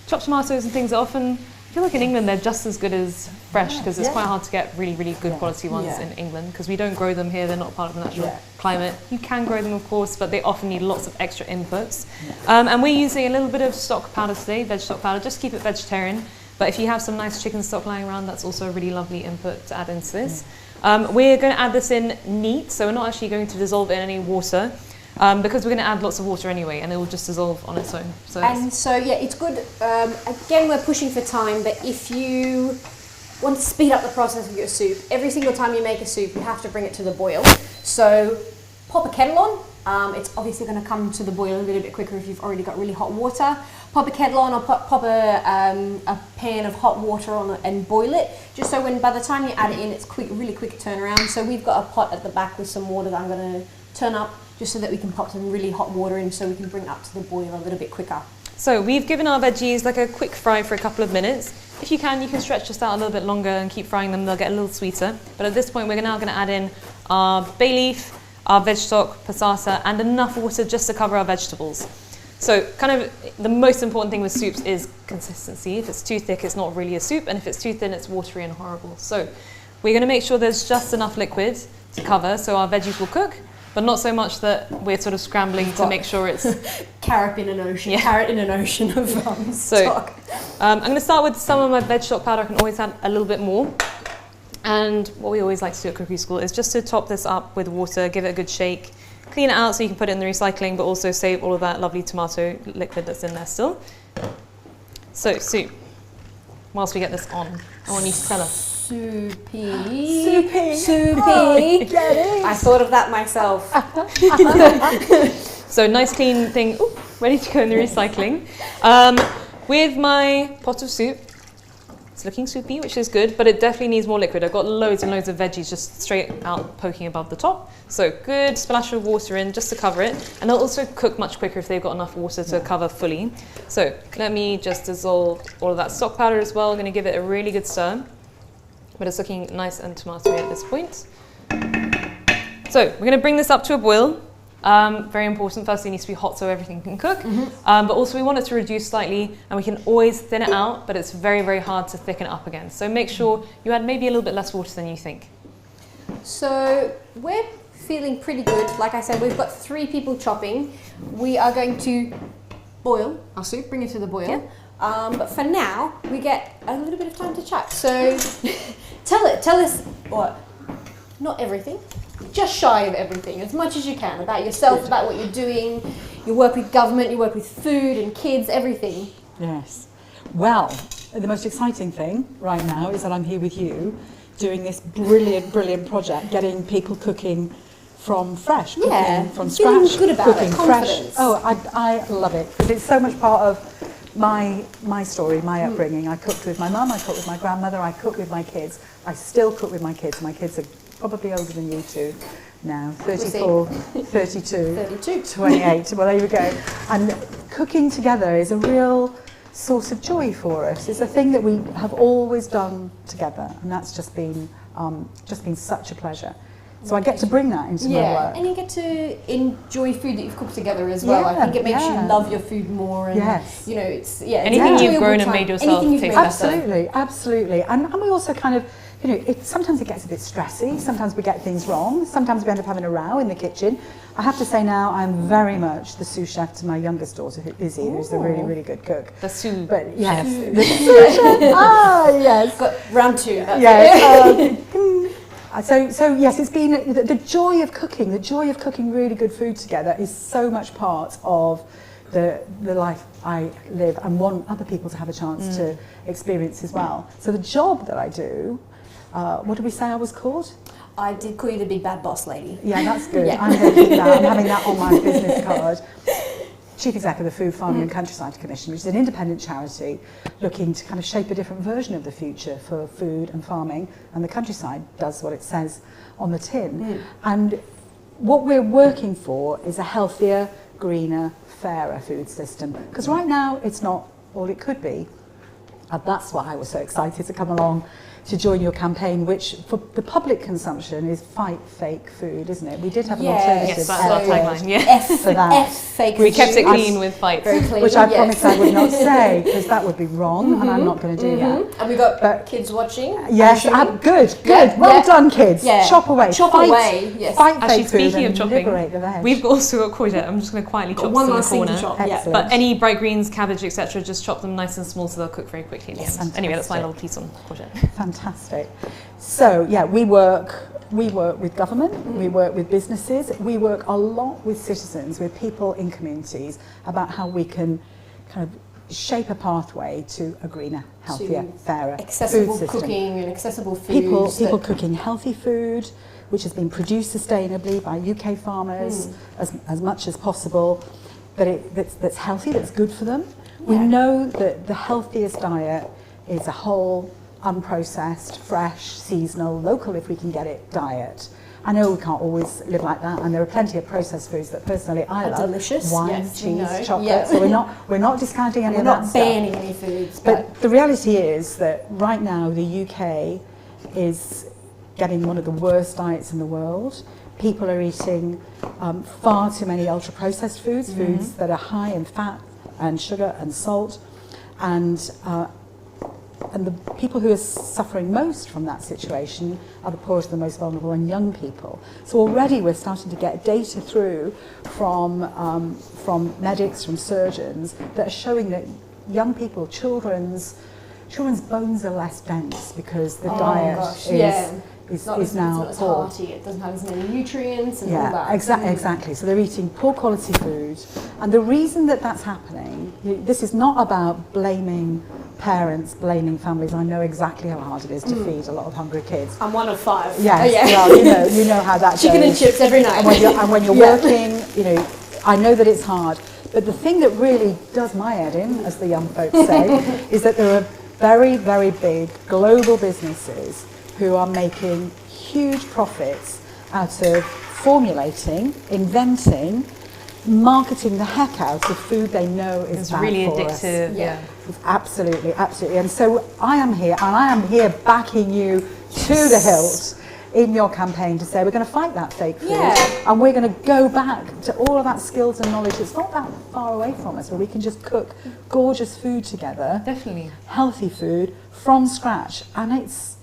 chopped tomatoes and things are often, I feel like in England they're just as good as fresh, because it's quite hard to get really, really good quality ones in England, because we don't grow them here. They're not part of the natural climate. You can grow them, of course, but they often need lots of extra inputs. And we're using a little bit of stock powder today, veg stock powder, just to keep it vegetarian. But if you have some nice chicken stock lying around, that's also a really lovely input to add into this. We're going to add this in neat, so we're not actually going to dissolve in any water, because we're going to add lots of water anyway, and it will just dissolve on its own. So it's good. Again, we're pushing for time, but if you want to speed up the process of your soup, every single time you make a soup, you have to bring it to the boil. So pop a kettle on. It's obviously going to come to the boil a little bit quicker if you've already got really hot water. Pop a kettle on, or pop a pan of hot water on and boil it, just so when by the time you add it in, it's quick, really quick turnaround. So we've got a pot at the back with some water that I'm going to turn up, just so that we can pop some really hot water in, so we can bring it up to the boil a little bit quicker. So we've given our veggies like a quick fry for a couple of minutes. If you can stretch this out a little bit longer and keep frying them. They'll get a little sweeter. But at this point, we're now going to add in our bay leaf, our veg stock, passata, and enough water just to cover our vegetables. So kind of the most important thing with soups is consistency. If it's too thick, it's not really a soup, and if it's too thin, it's watery and horrible. So we're going to make sure there's just enough liquid to cover so our veggies will cook, but not so much that we're sort of scrambling to make sure it's carrot in an ocean of stock. I'm going to start with some of my veg stock powder. I can always add a little bit more. And what we always like to do at Cookery School is just to top this up with water, give it a good shake, clean it out so you can put it in the recycling, but also save all of that lovely tomato liquid that's in there still. So, Sue, whilst we get this on, I want you to tell us. Soupy. Soupy. Soupy. Oh, get it. I thought of that myself. So nice clean thing, ooh, ready to go in the recycling. With my pot of soup, it's looking soupy, which is good, but it definitely needs more liquid. I've got loads and loads of veggies just straight out poking above the top. So good splash of water in just to cover it. And they'll also cook much quicker if they've got enough water to cover fully. So let me just dissolve all of that stock powder as well. I'm going to give it a really good stir. But it's looking nice and tomatoey at this point. So we're going to bring this up to a boil. Very important, firstly it needs to be hot so everything can cook, but also we want it to reduce slightly, and we can always thin it out, but it's very, very hard to thicken it up again. So make sure you add maybe a little bit less water than you think. So we're feeling pretty good. Like I said, we've got 3 people chopping. We are going to boil our soup, bring it to the boil. Yeah. But for now, we get a little bit of time to chat. So tell us what, not everything, just shy of everything, as much as you can, about yourself, about what you're doing. You work with government, you work with food and kids, everything. Yes. Well, the most exciting thing right now is that I'm here with you doing this brilliant, brilliant project, getting people cooking from fresh, cooking from feeling scratch, good about cooking it, fresh. confidence. Oh, I love it, because it's so much part of my story, my upbringing. I cooked with my mum, I cooked with my grandmother, I cook with my kids. I still cook with my kids. My kids are probably older than you two now, 34, 32, 28. Well, there you go. And cooking together is a real source of joy for us. It's a thing that we have always done together, and that's just been such a pleasure. So I get to bring that into my work. And you get to enjoy food that you've cooked together as well. I think it makes you love your food more, and you know, it's anything you've grown and made yourself taste better. Absolutely. And we also kind of, you know, sometimes it gets a bit stressy, sometimes we get things wrong, sometimes we end up having a row in the kitchen. I have to say now I'm very much the sous chef to my youngest daughter, Izzy, who's a really, really good cook. The sous. But yes, the sous chef. Ah, yes. Got round 2. So yes, it's been the joy of cooking. The joy of cooking really good food together is so much part of the life I live and want other people to have a chance to experience as well. So the job that I do, what did we say I was called? I did call you the big bad boss lady. Yeah, that's good. I'm going to keep that. I'm having that on my business card. Chief Executive of the Food, Farming and Countryside Commission, which is an independent charity looking to kind of shape a different version of the future for food and farming, and the countryside does what it says on the tin. And what we're working for is a healthier, greener, fairer food system, because right now it's not all it could be. And that's why I was so excited to come along to join your campaign, which for the public consumption is fight fake food, isn't it? We did have an alternative. Yes, that's our tagline. Yeah. F for that. F fake We kept it food. clean with fight. Very clean. Which I promised I would not say, because that would be wrong, and I'm not going to do that. And we got But- kids watching. Yes, good. Yeah, Well yeah. done, kids. Yeah. Chop away. Chop Fight- away, yes. Fight Actually, fake food speaking of and chopping, liberate the veg. we've also got courgette. I'm just going to quietly chop one some in the last thing corner. to chop. Excellent. But any bright greens, cabbage, etc., just chop them nice and small so they'll cook very quickly. in the end. Fantastic. Anyway, that's my little piece on courgette. Fantastic. So, yeah, we work with government, we work with businesses, we work a lot with citizens, with people in communities, about how we can kind of shape a pathway to a greener, healthier, fairer accessible food system. cooking and accessible food. People cooking healthy food, which has been produced sustainably by UK farmers as much as possible, that's healthy, that's good for them. We know that the healthiest diet is a whole, unprocessed, fresh, seasonal, local if we can get it diet. I know we can't always live like that, and there are plenty of processed foods that personally I love. Delicious. Wine, Yes, we cheese, know. chocolate. Yeah. So we're not discounting any We're of that not stuff. banning any foods, But the reality is that right now the UK is getting one of the worst diets in the world. People are eating far too many ultra-processed foods, foods that are high in fat and sugar and salt, and the people who are suffering most from that situation are the poorest, the most vulnerable, and young people. So already we're starting to get data through from medics, from surgeons, that are showing that young people, children's bones are less dense because the diet is now not as poor. hearty, it doesn't have as many nutrients and all Yeah, that. exactly. So they're eating poor quality food, and the reason that that's happening, this is not about blaming parents blaming families. I know exactly how hard it is to feed a lot of hungry kids. I'm one of 5. Yes, Oh, well, you know how that Chicken goes. and chips every night. And when you're working, you know, I know that it's hard. But the thing that really does my head in, as the young folks say, is that there are very, very big global businesses who are making huge profits out of formulating, inventing, marketing the heck out of food they know is It's bad really for us. addictive. Yeah. Absolutely, absolutely. And so I am here backing you to the hilt in your campaign to say we're going to fight that fake food, and we're going to go back to all of that skills and knowledge that's not that far away from us, where we can just cook gorgeous food together, Definitely. healthy food from scratch, and it's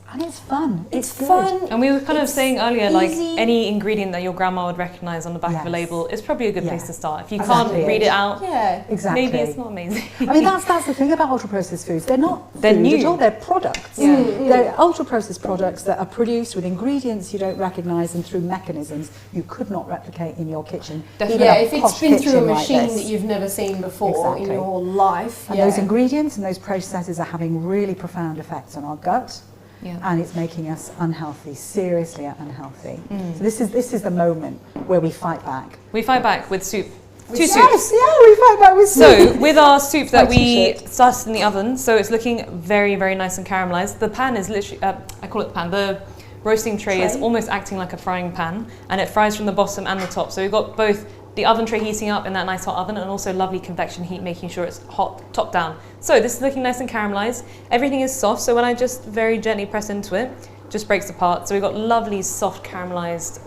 fun. It's good. fun. And we were kind of saying earlier, like easy. any ingredient that your grandma would recognise on the back of a Yes. label is probably a good Yeah. place to start. If you Exactly. can't read it out, Yeah. Exactly. maybe it's not amazing. I mean, that's the thing about ultra-processed foods. They're not They're food new. at all. They're products. Yeah. They're ultra-processed products that are produced with ingredients you don't recognise and through mechanisms you could not replicate in your kitchen. Definitely. Even Yeah, a if it's posh been through a kitchen like machine this. that you've never seen before in Exactly. your life. And those ingredients and those processes are having really profound effects on our gut, Yeah. and it's making us unhealthy, seriously unhealthy. So this is the moment where we fight back. We fight back with soup. Two Yes, soups. yeah, we fight back with So soup. with our soup that My we t-shirt. started in the oven, so it's looking very, very nice and caramelized. The pan is literally, I call it the pan, the roasting tray is Tray. almost acting like a frying pan, and it fries from the bottom and the top. So we've got both the oven tray heating up in that nice hot oven, and also lovely convection heat, making sure it's hot top down. So this is looking nice and caramelized. Everything is soft, so when I just very gently press into it, just breaks apart. So we've got lovely soft caramelized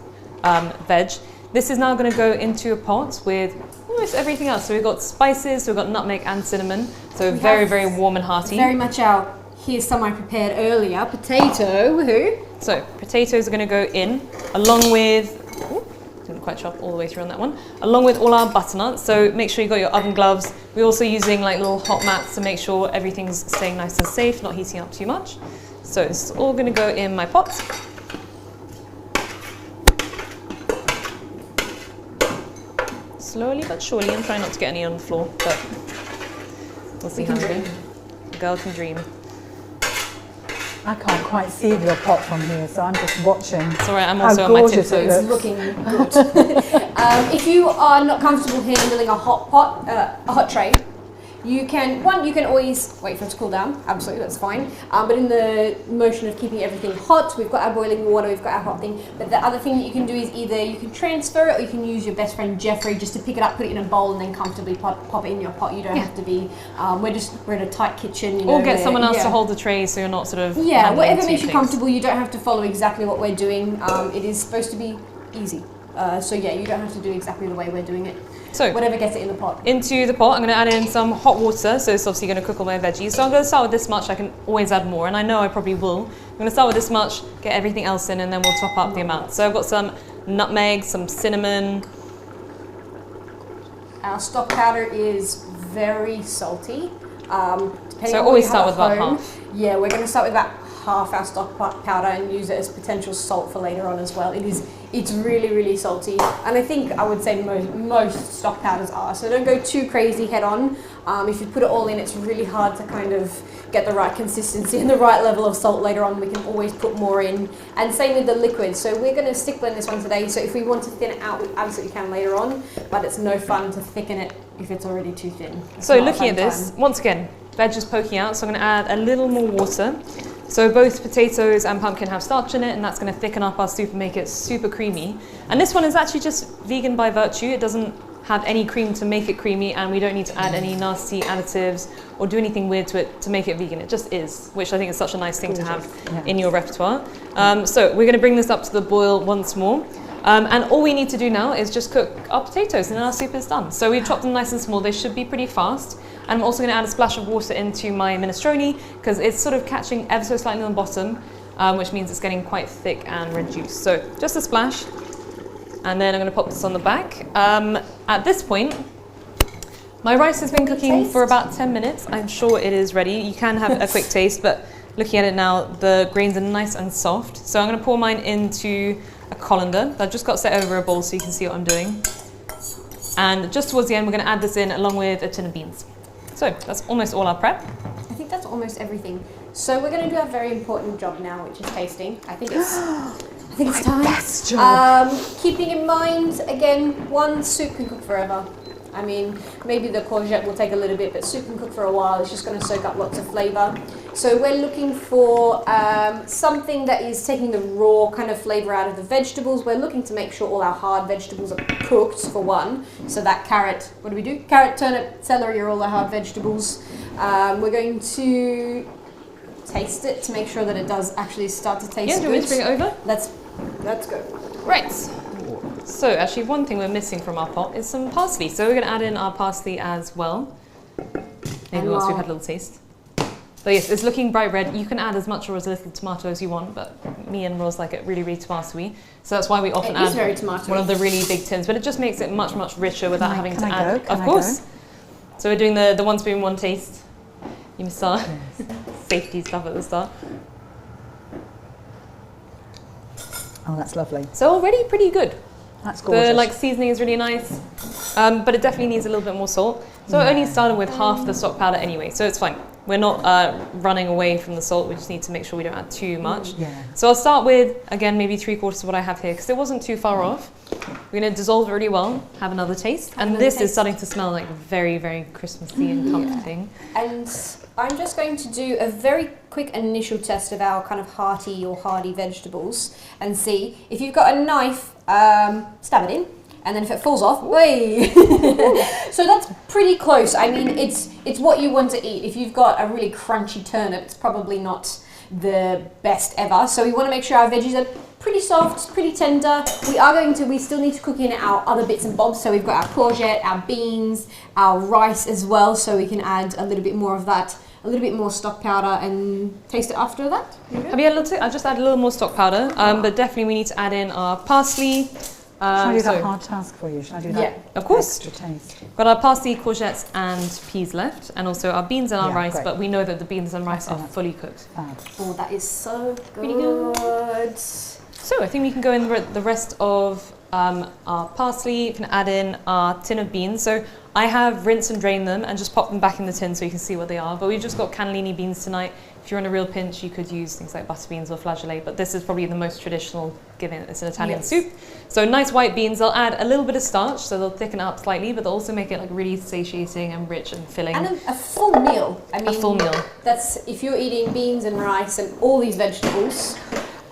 veg. This is now going to go into a pot with almost everything else. So we've got spices, so we've got nutmeg and cinnamon. So We very, have very warm and hearty. Very much our, here's some I prepared earlier, potato, woohoo. So potatoes are going to go in along with, didn't quite chop all the way through on that one, along with all our butternuts. So make sure you got your oven gloves. We're also using like little hot mats to make sure everything's staying nice and safe, not heating up too much. So it's all going to go in my pot. Slowly but surely. I'm trying not to get any on the floor, but we'll see how we go. A girl can dream. I can't quite see your pot from here, so I'm just watching. It's alright, I'm How also on my gorgeous it tiptoes. looks. Looking good. If you are not comfortable handling a hot pot, a hot tray, you can always wait for it to cool down. Absolutely, that's fine. But in the motion of keeping everything hot, we've got our boiling water, we've got our hot thing. But the other thing that you can do is either you can transfer it, or you can use your best friend Jeffrey just to pick it up, put it in a bowl, and then comfortably pop it in your pot. You don't have to be. We're in a tight kitchen. You know, Or get someone else to yeah. hold the tray so you're not sort of Yeah, handling whatever two makes you things. comfortable. You don't have to follow exactly what we're doing. It is supposed to be easy. So yeah, you don't have to do exactly the way we're doing it. So Whatever gets it in the pot. into the pot, I'm going to add in some hot water. So it's obviously going to cook all my veggies. So I'm going to start with this much. I can always add more, and I know I probably will. I'm going to start with this much, get everything else in, and then we'll top up the amount. So I've got some nutmeg, some cinnamon. Our stock powder is very salty. Depending So on always what you start have with at about home. half. Yeah, we're going to start with about half our stock powder and use it as potential salt for later on as well. It's really, really salty, and I think I would say most stock powders are. So don't go too crazy head on. If you put it all in, it's really hard to kind of get the right consistency and the right level of salt later on. We can always put more in, and same with the liquid. So we're going to stick blend this one today. So if we want to thin it out, we absolutely can later on, but it's no fun to thicken it if it's already too thin. It's So not a looking at fun this, time. once again, veg is poking out. So I'm going to add a little more water. So both potatoes and pumpkin have starch in it, and that's going to thicken up our soup and make it super creamy. And this one is actually just vegan by virtue. It doesn't have any cream to make it creamy, and we don't need to add any nasty additives or do anything weird to it to make it vegan. It just is, which I think is such a nice thing to have in your repertoire. So we're going to bring this up to the boil once more. And all we need to do now is just cook our potatoes, and then our soup is done. So we've chopped them nice and small. They should be pretty fast. And I'm also going to add a splash of water into my minestrone, because it's sort of catching ever so slightly on the bottom, which means it's getting quite thick and reduced. So just a splash, and then I'm going to pop this on the back. At this point, my rice has been cooking for about 10 minutes. I'm sure it is ready. You can have a quick taste, but looking at it now, the grains are nice and soft. So I'm going to pour mine into a colander that I've just got set over a bowl so you can see what I'm doing. And just towards the end, we're going to add this in along with a tin of beans. So that's almost all our prep. I think that's almost everything. So we're going to do a very important job now, which is tasting. I think it's time. Best job. Keeping in mind, again, one soup can cook forever. I mean, maybe the courgette will take a little bit, but soup can cook for a while. It's just going to soak up lots of flavour. So we're looking for something that is taking the raw kind of flavour out of the vegetables. We're looking to make sure all our hard vegetables are cooked, for one. So that carrot, what do we do? Carrot, turnip, celery are all the hard vegetables. We're going to taste it to make sure that it does actually start to taste good. Yeah, do you want me to bring it over? Let's go. Right. So actually one thing we're missing from our pot is some parsley. So we're going to add in our parsley as well. Maybe once we've had a little taste. But yes, it's looking bright red. You can add as much or as little tomato as you want, but me and Rose like it really, really tomatoey. So that's why we often add one of the really big tins, but it just makes it much, much richer without having to add. Of course. So we're doing the 1 spoon, 1 taste. You must start. Yes. Safety stuff at the start. Oh, that's lovely. So already pretty good. That's gorgeous. The seasoning is really nice, but it definitely needs a little bit more salt. So I only started with half the stock powder anyway, so it's fine. We're not running away from the salt. We just need to make sure we don't add too much. Yeah. So I'll start with, again, maybe 3/4 of what I have here, because it wasn't too far off. We're going to dissolve it really well, have another taste. And this is starting to smell like very, very Christmassy and comforting. And I'm just going to do a very quick initial test of our kind of hearty or hardy vegetables and see if you've got a knife, stab it in, and then if it falls off, way. So that's pretty close. I mean, it's what you want to eat. If you've got a really crunchy turnip, it's probably not the best ever. So we want to make sure our veggies are pretty soft, pretty tender. We still need to cook in our other bits and bobs. So we've got our courgette, our beans, our rice as well. So we can add a little bit more of that, a little bit more stock powder and taste it after that. Have you had a little? I'll just add a little more stock powder, but definitely we need to add in our parsley. Should I do that hard task for you? Should I do that? Yeah, of course. Extra taste. Got our parsley, courgettes and peas left, and also our beans and our rice, great. But we know that the beans and rice are fully cooked. Fab. Oh, that is so good. Pretty good. So I think we can go in the rest of our parsley. You can add in our tin of beans. So I have rinsed and drained them and just popped them back in the tin so you can see what they are. But we've just got cannellini beans tonight. If you're on a real pinch, you could use things like butter beans or flageolet, but this is probably the most traditional, given it's an Italian soup. So nice white beans, they'll add a little bit of starch, so they'll thicken it up slightly, but they'll also make it like really satiating and rich and filling. And a full meal. I mean, a full meal. That's if you're eating beans and rice and all these vegetables.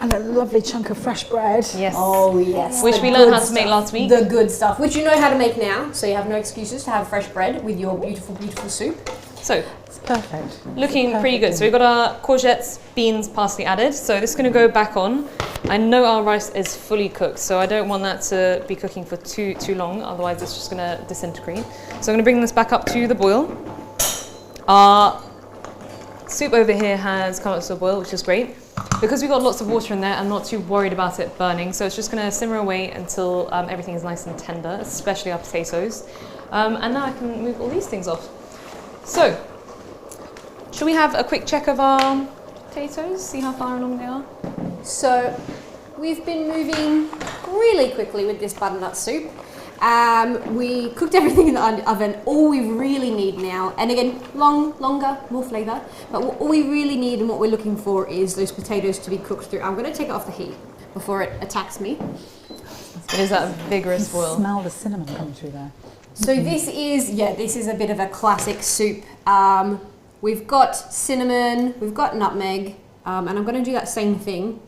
And a lovely chunk of fresh bread. Yes. Oh, yes. Which we learned how to make last week. The good stuff, which you know how to make now, so you have no excuses to have fresh bread with your beautiful, beautiful soup. So, it's perfect. Looking pretty good. So we've got our courgettes, beans, parsley added. So this is going to go back on. I know our rice is fully cooked, so I don't want that to be cooking for too long, otherwise it's just going to disintegrate. So I'm going to bring this back up to the boil. Our soup over here has come up to a boil, which is great. Because we've got lots of water in there, I'm not too worried about it burning, so it's just going to simmer away until everything is nice and tender, especially our potatoes. And now I can move all these things off. So, should we have a quick check of our potatoes, see how far along they are? So, we've been moving really quickly with this butternut soup. We cooked everything in the oven. All we really need now, and again, longer, more flavour, but all we really need and what we're looking for is those potatoes to be cooked through. I'm going to take it off the heat before it attacks me. It is that vigorous boil. Smell the cinnamon coming through there. So this is a bit of a classic soup. We've got cinnamon, we've got nutmeg, and I'm going to do that same thing.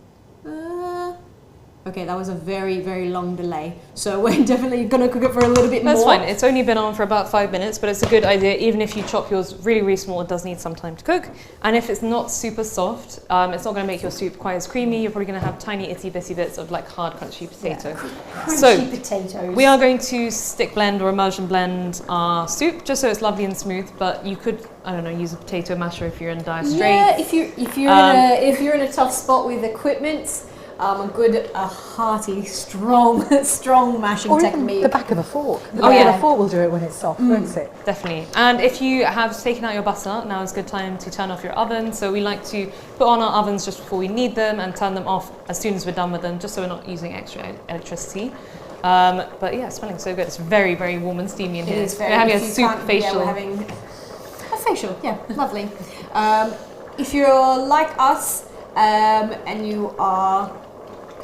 Okay, that was a very, very long delay. So we're definitely going to cook it for a little bit more. That's fine. It's only been on for about 5 minutes, but it's a good idea. Even if you chop yours really, really small, it does need some time to cook. And if it's not super soft, it's not going to make your soup quite as creamy. You're probably going to have tiny itsy-bitsy bits of like hard, crunchy potato. Yeah, crunchy potatoes. We are going to stick blend or immersion blend our soup just so it's lovely and smooth. But you could, I don't know, use a potato masher if you're in dire straits. Yeah, if you're in a tough spot with equipment. A good, hearty, strong mashing technique. Even the back of a fork. The back of a fork will do it when it's soft, won't it? Definitely. And if you have taken out your butternut, now is a good time to turn off your oven. So we like to put on our ovens just before we need them and turn them off as soon as we're done with them, just so we're not using extra electricity. But yeah, it's smelling so good. It's very, very warm and steamy in here. It is very. We're having a soup facial. Yeah, we're having a facial, yeah, lovely. If you're like us and you are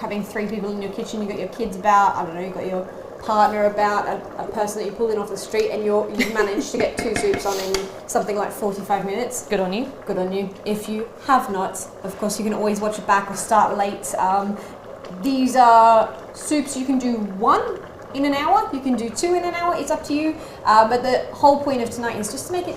having 3 people in your kitchen, you've got your kids about, I don't know, you've got your partner about, a person that you pulled in off the street, and you've managed to get 2 soups on in something like 45 minutes. Good on you. Good on you. If you have not, of course, you can always watch it back or start late. These are soups you can do 1 in an hour, you can do 2 in an hour, it's up to you. But the whole point of tonight is just to make it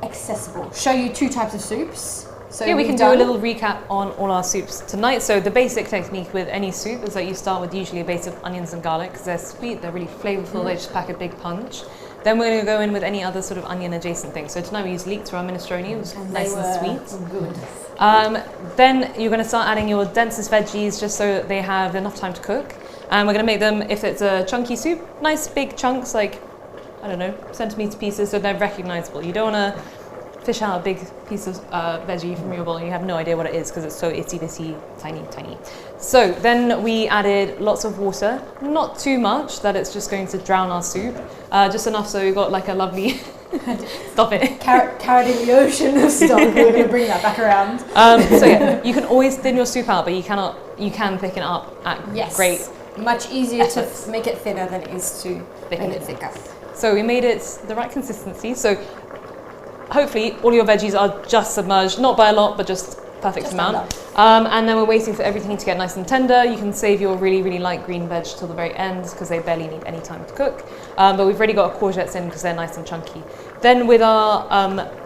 accessible. Show you 2 types of soups. So yeah, we can do a little recap on all our soups tonight. So the basic technique with any soup is that you start with usually a base of onions and garlic, because they're sweet, they're really flavorful, they just pack a big punch. Then we're going to go in with any other sort of onion adjacent thing. So tonight we used leeks for our minestrone, it was nice and sweet. Good. Then you're going to start adding your densest veggies just so that they have enough time to cook. And we're going to make them, if it's a chunky soup, nice big chunks, like, I don't know, centimetre pieces, so they're recognisable. You don't want to fish out a big piece of veggie from your bowl and you have no idea what it is because it's so itsy bitsy, tiny. So then we added lots of water, not too much that it's just going to drown our soup, just enough so we've got like a lovely, stop it. Carrot in the ocean of stock, we're going to bring that back around. So yeah, you can always thin your soup out, but you can thicken it up at great. Much easier to make it thinner than it is to make it thicker. So we made it the right consistency. So hopefully all your veggies are just submerged, not by a lot, but just perfect amount. And then we're waiting for everything to get nice and tender. You can save your really light green veg till the very end because they barely need any time to cook. But we've already got our courgettes in because they're nice and chunky. Then with our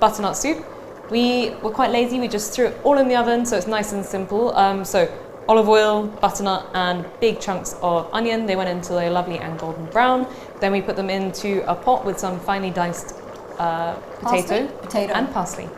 butternut soup, we were quite lazy. We just threw it all in the oven, so it's nice and simple. So olive oil, butternut, and big chunks of onion. They went until they're lovely and golden brown. Then we put them into a pot with some finely diced potato and parsley,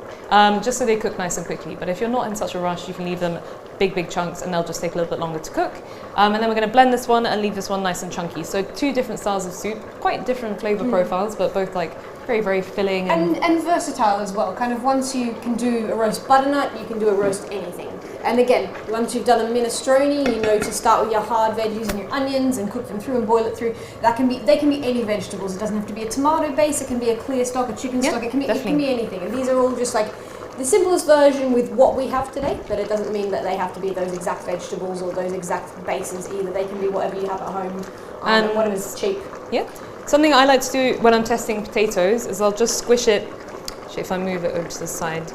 just so they cook nice and quickly. But if you're not in such a rush, you can leave them big chunks and they'll just take a little bit longer to cook. And then we're going to blend this one and leave this one nice and chunky. So 2 different styles of soup, quite different flavour profiles, but both like very filling and versatile as well. Kind of once you can do a roast butternut, you can do a roast anything. And again, once you've done a minestrone, you know to start with your hard veggies and your onions and cook them through and boil it through. They can be any vegetables. It doesn't have to be a tomato base. It can be a clear stock, a chicken stock. It can be anything. And these are all just like the simplest version with what we have today. But it doesn't mean that they have to be those exact vegetables or those exact bases either. They can be whatever you have at home and whatever's cheap. Yeah. Something I like to do when I'm testing potatoes is I'll just squish it. Actually, if I move it over to the side.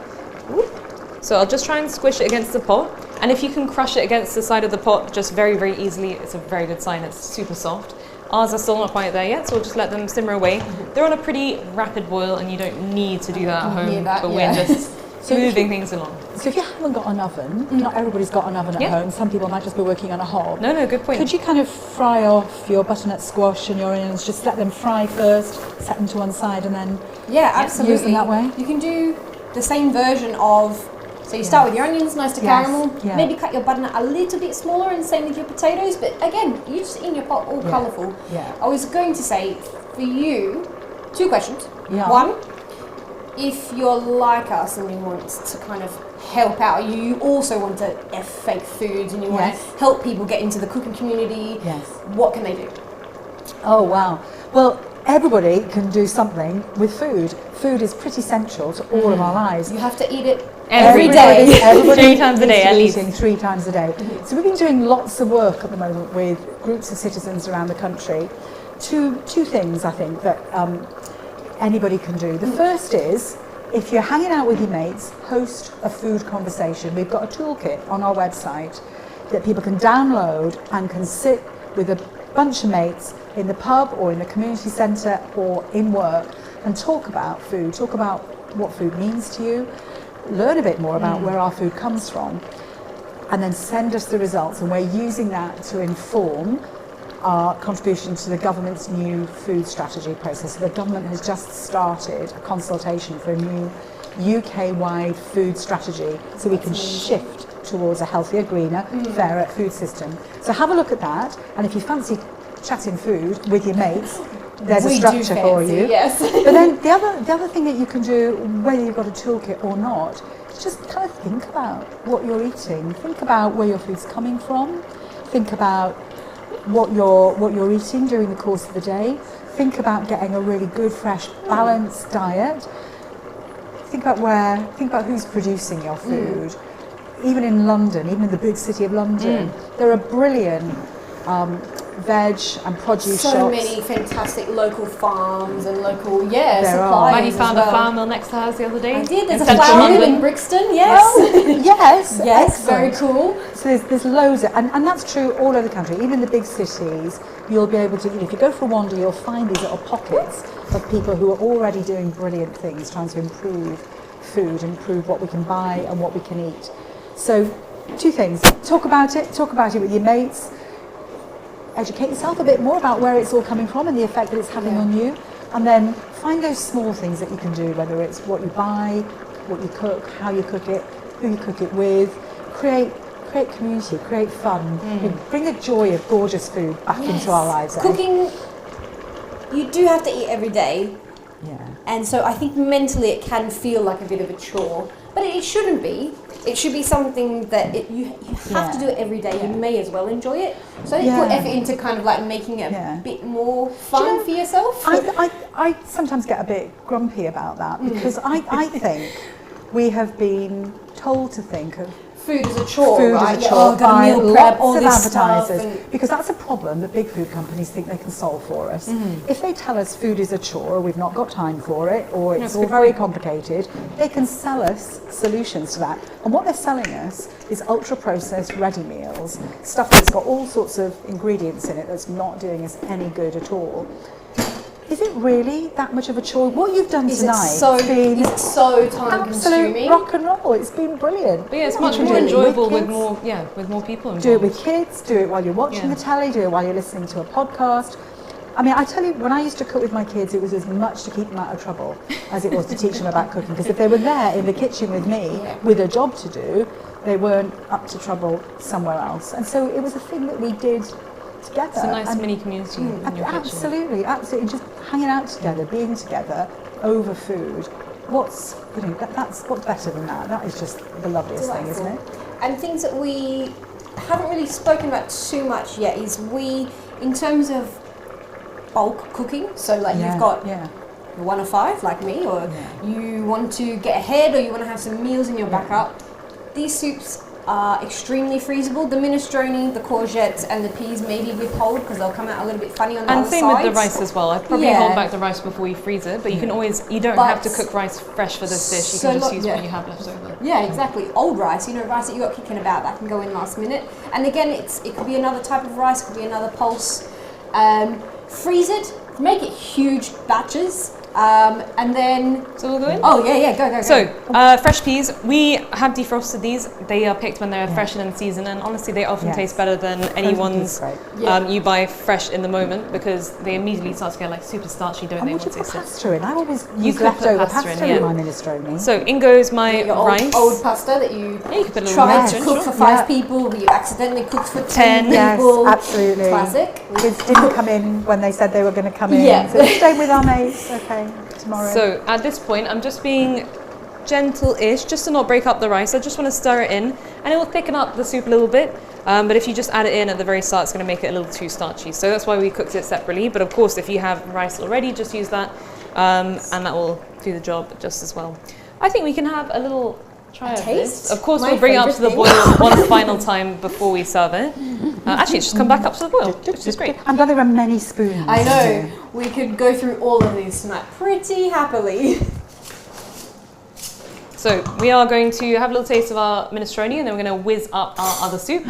So I'll just try and squish it against the pot, and if you can crush it against the side of the pot just very easily, it's a very good sign. It's super soft. Ours are still not quite there yet, so we'll just let them simmer away. They're on a pretty rapid boil and you don't need to do that at home, but we're just moving things along. So if you haven't got an oven, not everybody's got an oven at home, some people might just be working on a hob. No, good point. Could you kind of fry off your butternut squash and your onions, just let them fry first, set them to one side and then absolutely. use them that way? You can do the same version of, so you start with your onions, nice to caramel, maybe cut your butternut a little bit smaller and same with your potatoes, but again, you just in your pot all colourful. I was going to say, for you, 2 questions. One, if you're like us and you want to kind of help out, you also want to fake foods and you want to help people get into the cooking community, what can they do? Oh wow. Well, everybody can do something with food. Food is pretty central to all of our lives. You have to eat it every day. Everybody 3 times a day at least. Eating 3 times a day. So we've been doing lots of work at the moment with groups of citizens around the country. Two things I think that anybody can do. The first is, if you're hanging out with your mates, host a food conversation. We've got a toolkit on our website that people can download and can sit with a bunch of mates in the pub or in the community centre or in work and talk about food, talk about what food means to you, learn a bit more about where our food comes from, and then send us the results. And we're using that to inform our contribution to the government's new food strategy process. So the government has just started a consultation for a new UK-wide food strategy so we can shift towards a healthier, greener, fairer food system. So have a look at that, and if you fancy chatting food with your mates, there's a structure for you. Yes. But then the other thing that you can do, whether you've got a toolkit or not, is just kind of think about what you're eating. Think about where your food's coming from. Think about what you're eating during the course of the day. Think about getting a really good, fresh, balanced diet. think about who's producing your food. Even in London, even in the big city of London, there are brilliant veg and produce shops. So many fantastic local farms and local There are. suppliers. Maggie found as a well. flour mill next to ours the other day. I did. There's in a central flour mill London. in Brixton. Yes. Oh, yes, Yes. Very excellent. cool. So there's loads, and that's true all over the country. Even in the big cities, you'll be able to, if you go for a wander, you'll find these little pockets of people who are already doing brilliant things, trying to improve food, improve what we can buy and what we can eat. So 2 things, talk about it with your mates, educate yourself a bit more about where it's all coming from and the effect that it's having on you, and then find those small things that you can do, whether it's what you buy, what you cook, how you cook it, who you cook it with. Create community, create fun, bring the joy of gorgeous food back into our lives. Cooking, you do have to eat every day. Yeah. And so I think mentally it can feel like a bit of a chore, but it shouldn't be. It should be something that you have to do it every day. You may as well enjoy it. So I think put effort into kind of like making it a bit more fun for yourself. I sometimes get a bit grumpy about that because I think we have been told to think of Food is a chore, food right? as a chore Gotta by meal prep lots all of this stuff advertisers, because that's a problem that big food companies think they can solve for us. If they tell us food is a chore, we've not got time for it, or it's all very complicated, they can sell us solutions to that. And what they're selling us is ultra-processed ready meals, stuff that's got all sorts of ingredients in it that's not doing us any good at all. Is it really that much of a chore? What you've done tonight is been so time consuming. absolute rock and roll. It's been brilliant. But yeah, it's You much can more do it enjoyable with kids. more people involved. Do it with kids, do it while you're watching the telly, do it while you're listening to a podcast. I mean, I tell you, when I used to cook with my kids, it was as much to keep them out of trouble as it was to teach them about cooking. Because if they were there in the kitchen with me, with a job to do, they weren't up to trouble somewhere else. And so it was a thing that we did together. It's a nice mini community in your kitchen. Absolutely, just hanging out together, being together over food. That's what's better than that. That is just the loveliest thing, isn't it? And things that we haven't really spoken about too much yet is in terms of bulk cooking. So like you've got you're 1 of 5 like me, or you want to get ahead, or you want to have some meals in your backup. These soups are extremely freezable. The minestrone, the courgettes, and the peas maybe withhold because they'll come out a little bit funny on the and other same sides. with the rice as well. I'd probably hold back the rice before you freeze it, but you can always, you don't have to cook rice fresh for this dish. You can just use what you have left over. Yeah, exactly. Old rice, rice that you got kicking about, that can go in last minute. And again, it could be another type of rice, could be another pulse. Freeze it, make it huge batches. And then... So we'll go in? Oh, yeah, go. So, fresh peas, we have defrosted these. They are picked when they're fresh and in season, and honestly, they often taste better than any ones you buy fresh in the moment, because they immediately start to get like super starchy, don't they? Would you put pasta in? I always use leftover pasta in my minestrone. So, in goes my rice. Old pasta that you tried to cook for 5 people, but you accidentally cooked for 10 people. Yes, absolutely. Classic. Kids didn't come in when they said they were going to come in. Yeah. So stay with our mates, okay, tomorrow. So at this point, I'm just being gentle-ish, just to not break up the rice. I just want to stir it in, and it will thicken up the soup a little bit. But if you just add it in at the very start, it's going to make it a little too starchy. So that's why we cooked it separately. But of course, if you have rice already, just use that, and that will do the job just as well. I think we can have a little try of this. Of course, we'll bring it up to the boil one final time before we serve it. Actually, it's just come back up to the boil, which is great. I'm glad there are many spoons. I know. We could go through all of these tonight pretty happily. So we are going to have a little taste of our minestrone, and then we're going to whiz up our other soup.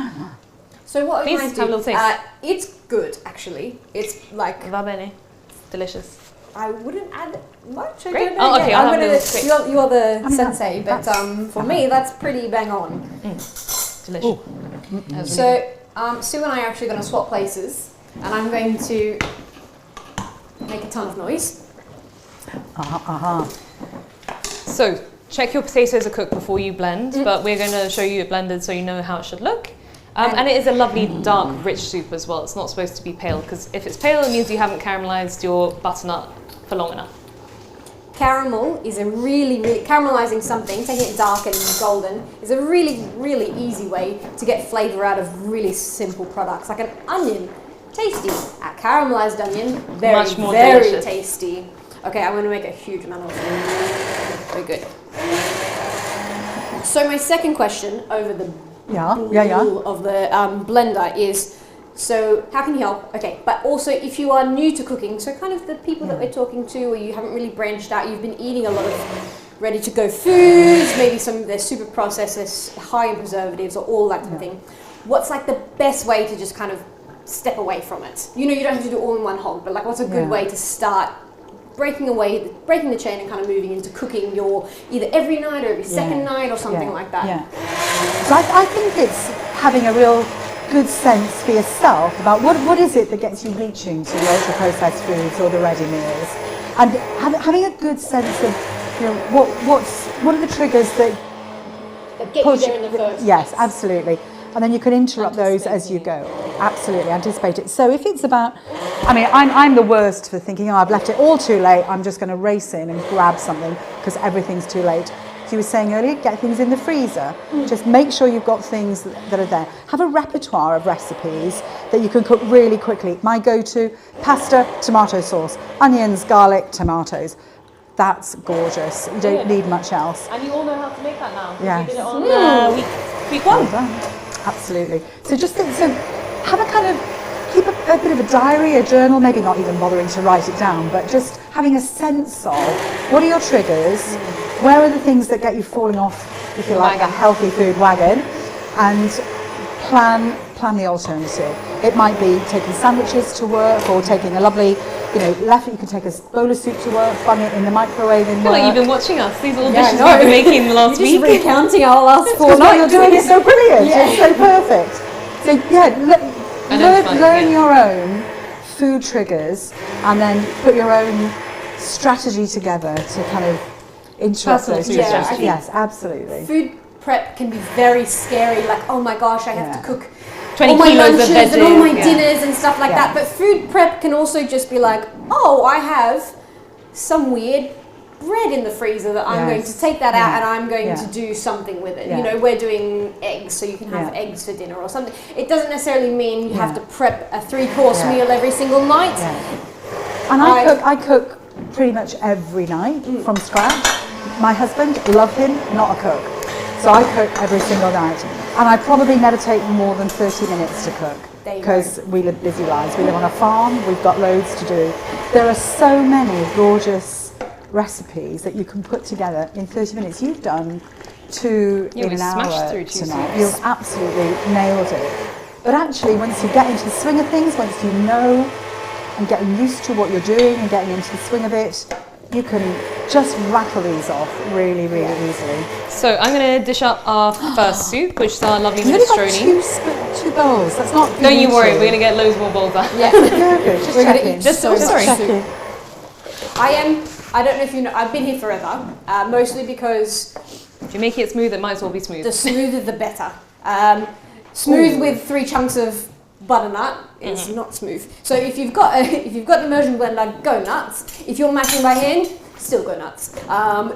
So what we might do, have a little taste. It's good actually. It's like Va bene. Delicious. I wouldn't add much. Great. Oh, okay. I'll have a little quick. You're the sensei, but for me that's pretty bang on. Delicious. So Sue and I are actually going to swap places, and I'm going to make a ton of noise. So check your potatoes are cooked before you blend, but we're going to show you it blended so you know how it should look. And it is a lovely dark, rich soup as well. It's not supposed to be pale, because if it's pale, it means you haven't caramelized your butternut for long enough. Caramel is a really caramelizing something, taking it dark and golden, is a really easy way to get flavor out of really simple products. Like an onion, tasty. A caramelized onion, very delicious. tasty. Okay, I'm going to make a huge amount of it. Very good. So my second question over the bowl of the blender is, so how can you help? Okay, but also if you are new to cooking, so kind of the people that we're talking to, or you haven't really branched out, you've been eating a lot of ready-to-go foods, maybe some of their super processed, high in preservatives, or all that kind of thing. What's like the best way to just kind of step away from it? You know, you don't have to do all in one hog, but like what's a good way to start breaking the chain and kind of moving into cooking your either every night or every second night or something like that? So I think it's having a real good sense for yourself about what is it that gets you reaching to the ultra-processed foods or the ready meals, and having a good sense of, you know, what are the triggers that get you there in the first Yes, absolutely. And then you can interrupt those as you go. Absolutely, anticipate it. So if it's about, I mean, I'm the worst for thinking, oh, I've left it all too late, I'm just going to race in and grab something because everything's too late. As you were saying earlier, get things in the freezer. Just make sure you've got things that are there. Have a repertoire of recipes that you can cook really quickly. My go-to, pasta, tomato sauce, onions, garlic, tomatoes. That's gorgeous. You don't need much else. And you all know how to make that now. Yes. You did it on week one. Well done. Absolutely. So just think, so have a kind of, keep a bit of a diary, a journal, maybe not even bothering to write it down, but just having a sense of what are your triggers, where are the things that get you falling off, if you like, a healthy food wagon, and plan the alternative. It might be taking sandwiches to work, or taking a lovely, you know, you can take a bowl of soup to work, bung it in the microwave in work. I feel like you've been watching us. These are all dishes we've been making the last week. You're just recounting our last 4 No, nights. you're doing it so brilliant. It's so perfect. So learn your own food triggers, and then put your own strategy together to kind of interrupt those triggers. Yes, absolutely. Food prep can be very scary. Like, oh my gosh, I have to cook 20 all my kilos lunches of veggies, and all my dinners and stuff like that. But food prep can also just be like, oh, I have some weird bread in the freezer that I'm going to take that out and I'm going to do something with it. You know, we're doing eggs, so you can have eggs for dinner or something. It doesn't necessarily mean you have to prep a 3-course meal every single night. And I cook pretty much every night from scratch. My husband, love him, not a cook. So I cook every single night. And I probably never take more than 30 minutes to cook, because we live busy lives. We live on a farm, we've got loads to do. There are so many gorgeous recipes that you can put together in 30 minutes. You've done 2 in an hour tonight. You've absolutely nailed it. But actually, once you get into the swing of things, once you know and getting used to what you're doing and getting into the swing of it, you can just rattle these off really, really easily. So I'm going to dish up our first soup, which is our lovely You've only minestrone. got 2 bowls. That's not. Don't you worry, we're going to get loads more bowls out. Yeah, Good. Just checking. Just so sorry. Checking. I don't know if you know, I've been here forever, mostly because If you make it smooth, it might as well be smooth. the smoother the better. Smooth with 3 chunks of butternut is not smooth. So if you've got an immersion blender, go nuts. If you're mashing by hand, still go nuts.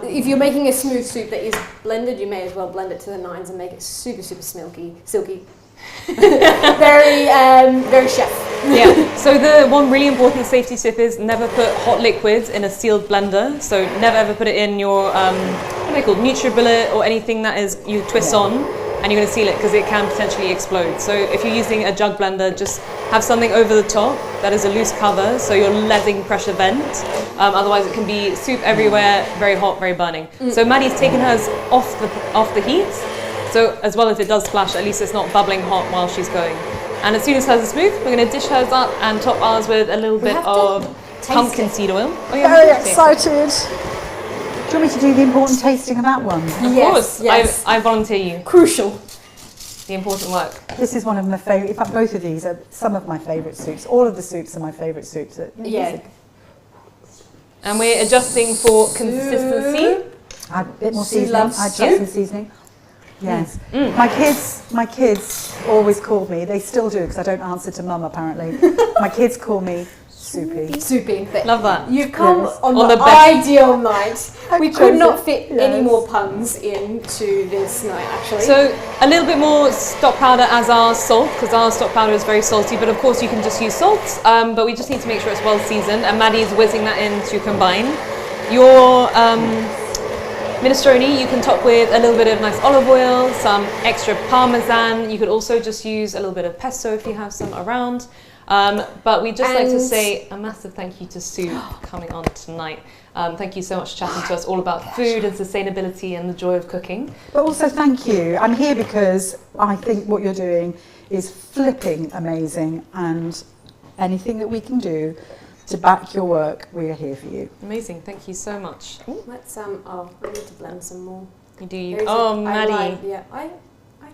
If you're making a smooth soup that is blended, you may as well blend it to the nines and make it super, super silky. very chef. Yeah. So the one really important safety tip is never put hot liquids in a sealed blender. So never ever put it in your what are they called, NutriBullet or anything that is you twist on, and you're going to seal it because it can potentially explode. So if you're using a jug blender, just have something over the top that is a loose cover, so you're letting pressure vent. Otherwise, it can be soup everywhere, very hot, very burning. So Maddie's taken hers off the heat. So as well as it does splash, at least it's not bubbling hot while she's going. And as soon as hers is smooth, we're going to dish hers up and top ours with a little bit of pumpkin seed oil. Oh, yeah, Very excited. Do you want me to do the important tasting of that one? Of course, yes. I volunteer you. Crucial. The important work. This is one of my favourite, in fact both of these are some of my favourite soups. All of the soups are my favourite soups. And we're adjusting for consistency. Add a bit more seasoning, add some seasoning. Yes. My kids always call me, they still do because I don't answer to mum apparently. My kids call me soupy. Soupy. Love that. You've come Yes. on On the the best. ideal night. We I've could not chosen- fit yes. any more puns into this night, actually. So a little bit more stock powder as our salt, because our stock powder is very salty, but of course you can just use salt, but we just need to make sure it's well seasoned, and Maddie's whizzing that in to combine. Your minestrone you can top with a little bit of nice olive oil, some extra parmesan. You could also just use a little bit of pesto if you have some around. But we'd just like to say a massive thank you to Sue for coming on tonight. Thank you so much for chatting to us all about food and sustainability and the joy of cooking. But also thank you. I'm here because I think what you're doing is flipping amazing, and anything that we can do to back your work, we are here for you. Amazing, thank you so much. Let's oh, we need to blend some more. You do you? There's Oh, I Maddie. I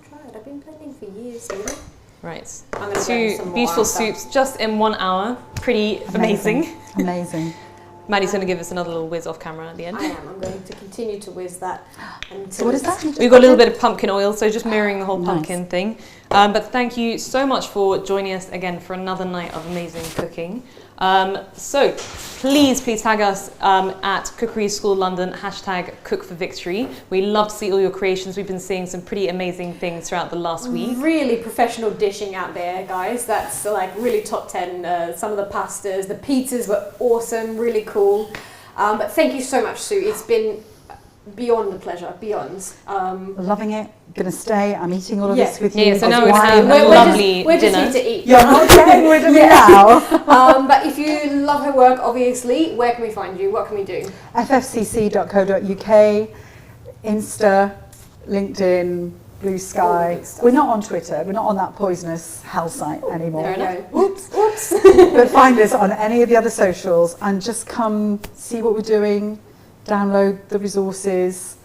tried. I've been blending for years, really. Right. I'm gonna blend Two some more beautiful after. soups just in 1 hour. Pretty amazing. Amazing. Maddie's going to give us another little whiz off camera at the end. I am. I'm going to continue to whiz that. So what is that? We've got a little bit of pumpkin oil, so just mirroring the whole Nice. pumpkin thing. But thank you so much for joining us again for another night of amazing cooking. So please tag us at Cookery School London, #CookForVictory. We love to see all your creations. We've been seeing some pretty amazing things throughout the last week. Really professional dishing out there, guys. That's like really top 10. Some of the pastas, the pizzas were awesome, really cool. But thank you so much, Sue. It's been beyond a pleasure, beyond. Loving it. Gonna stay. I'm eating all of Yeah. this with you. Yeah, so There's now we're wine. gonna have a lovely we just dinner. need to eat. You're not getting rid of me now. But if you love her work, obviously, where can we find you? What can we do? ffcc.co.uk, Insta, LinkedIn, Blue Sky. All the good stuff. We're not on Twitter. We're not on that poisonous hell site anymore. There Fair we go. Whoops, whoops. But find us on any of the other socials and just come see what we're doing, download the resources,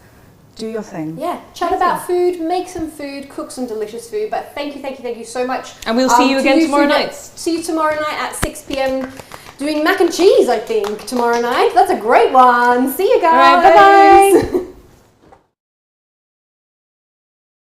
do your thing. Yeah, chat about food, make some food, cook some delicious food. But thank you so much. And we'll see you again tomorrow night. See you tomorrow night at 6 p.m. doing mac and cheese, I think, tomorrow night. That's a great one. See you guys. All right, bye-bye.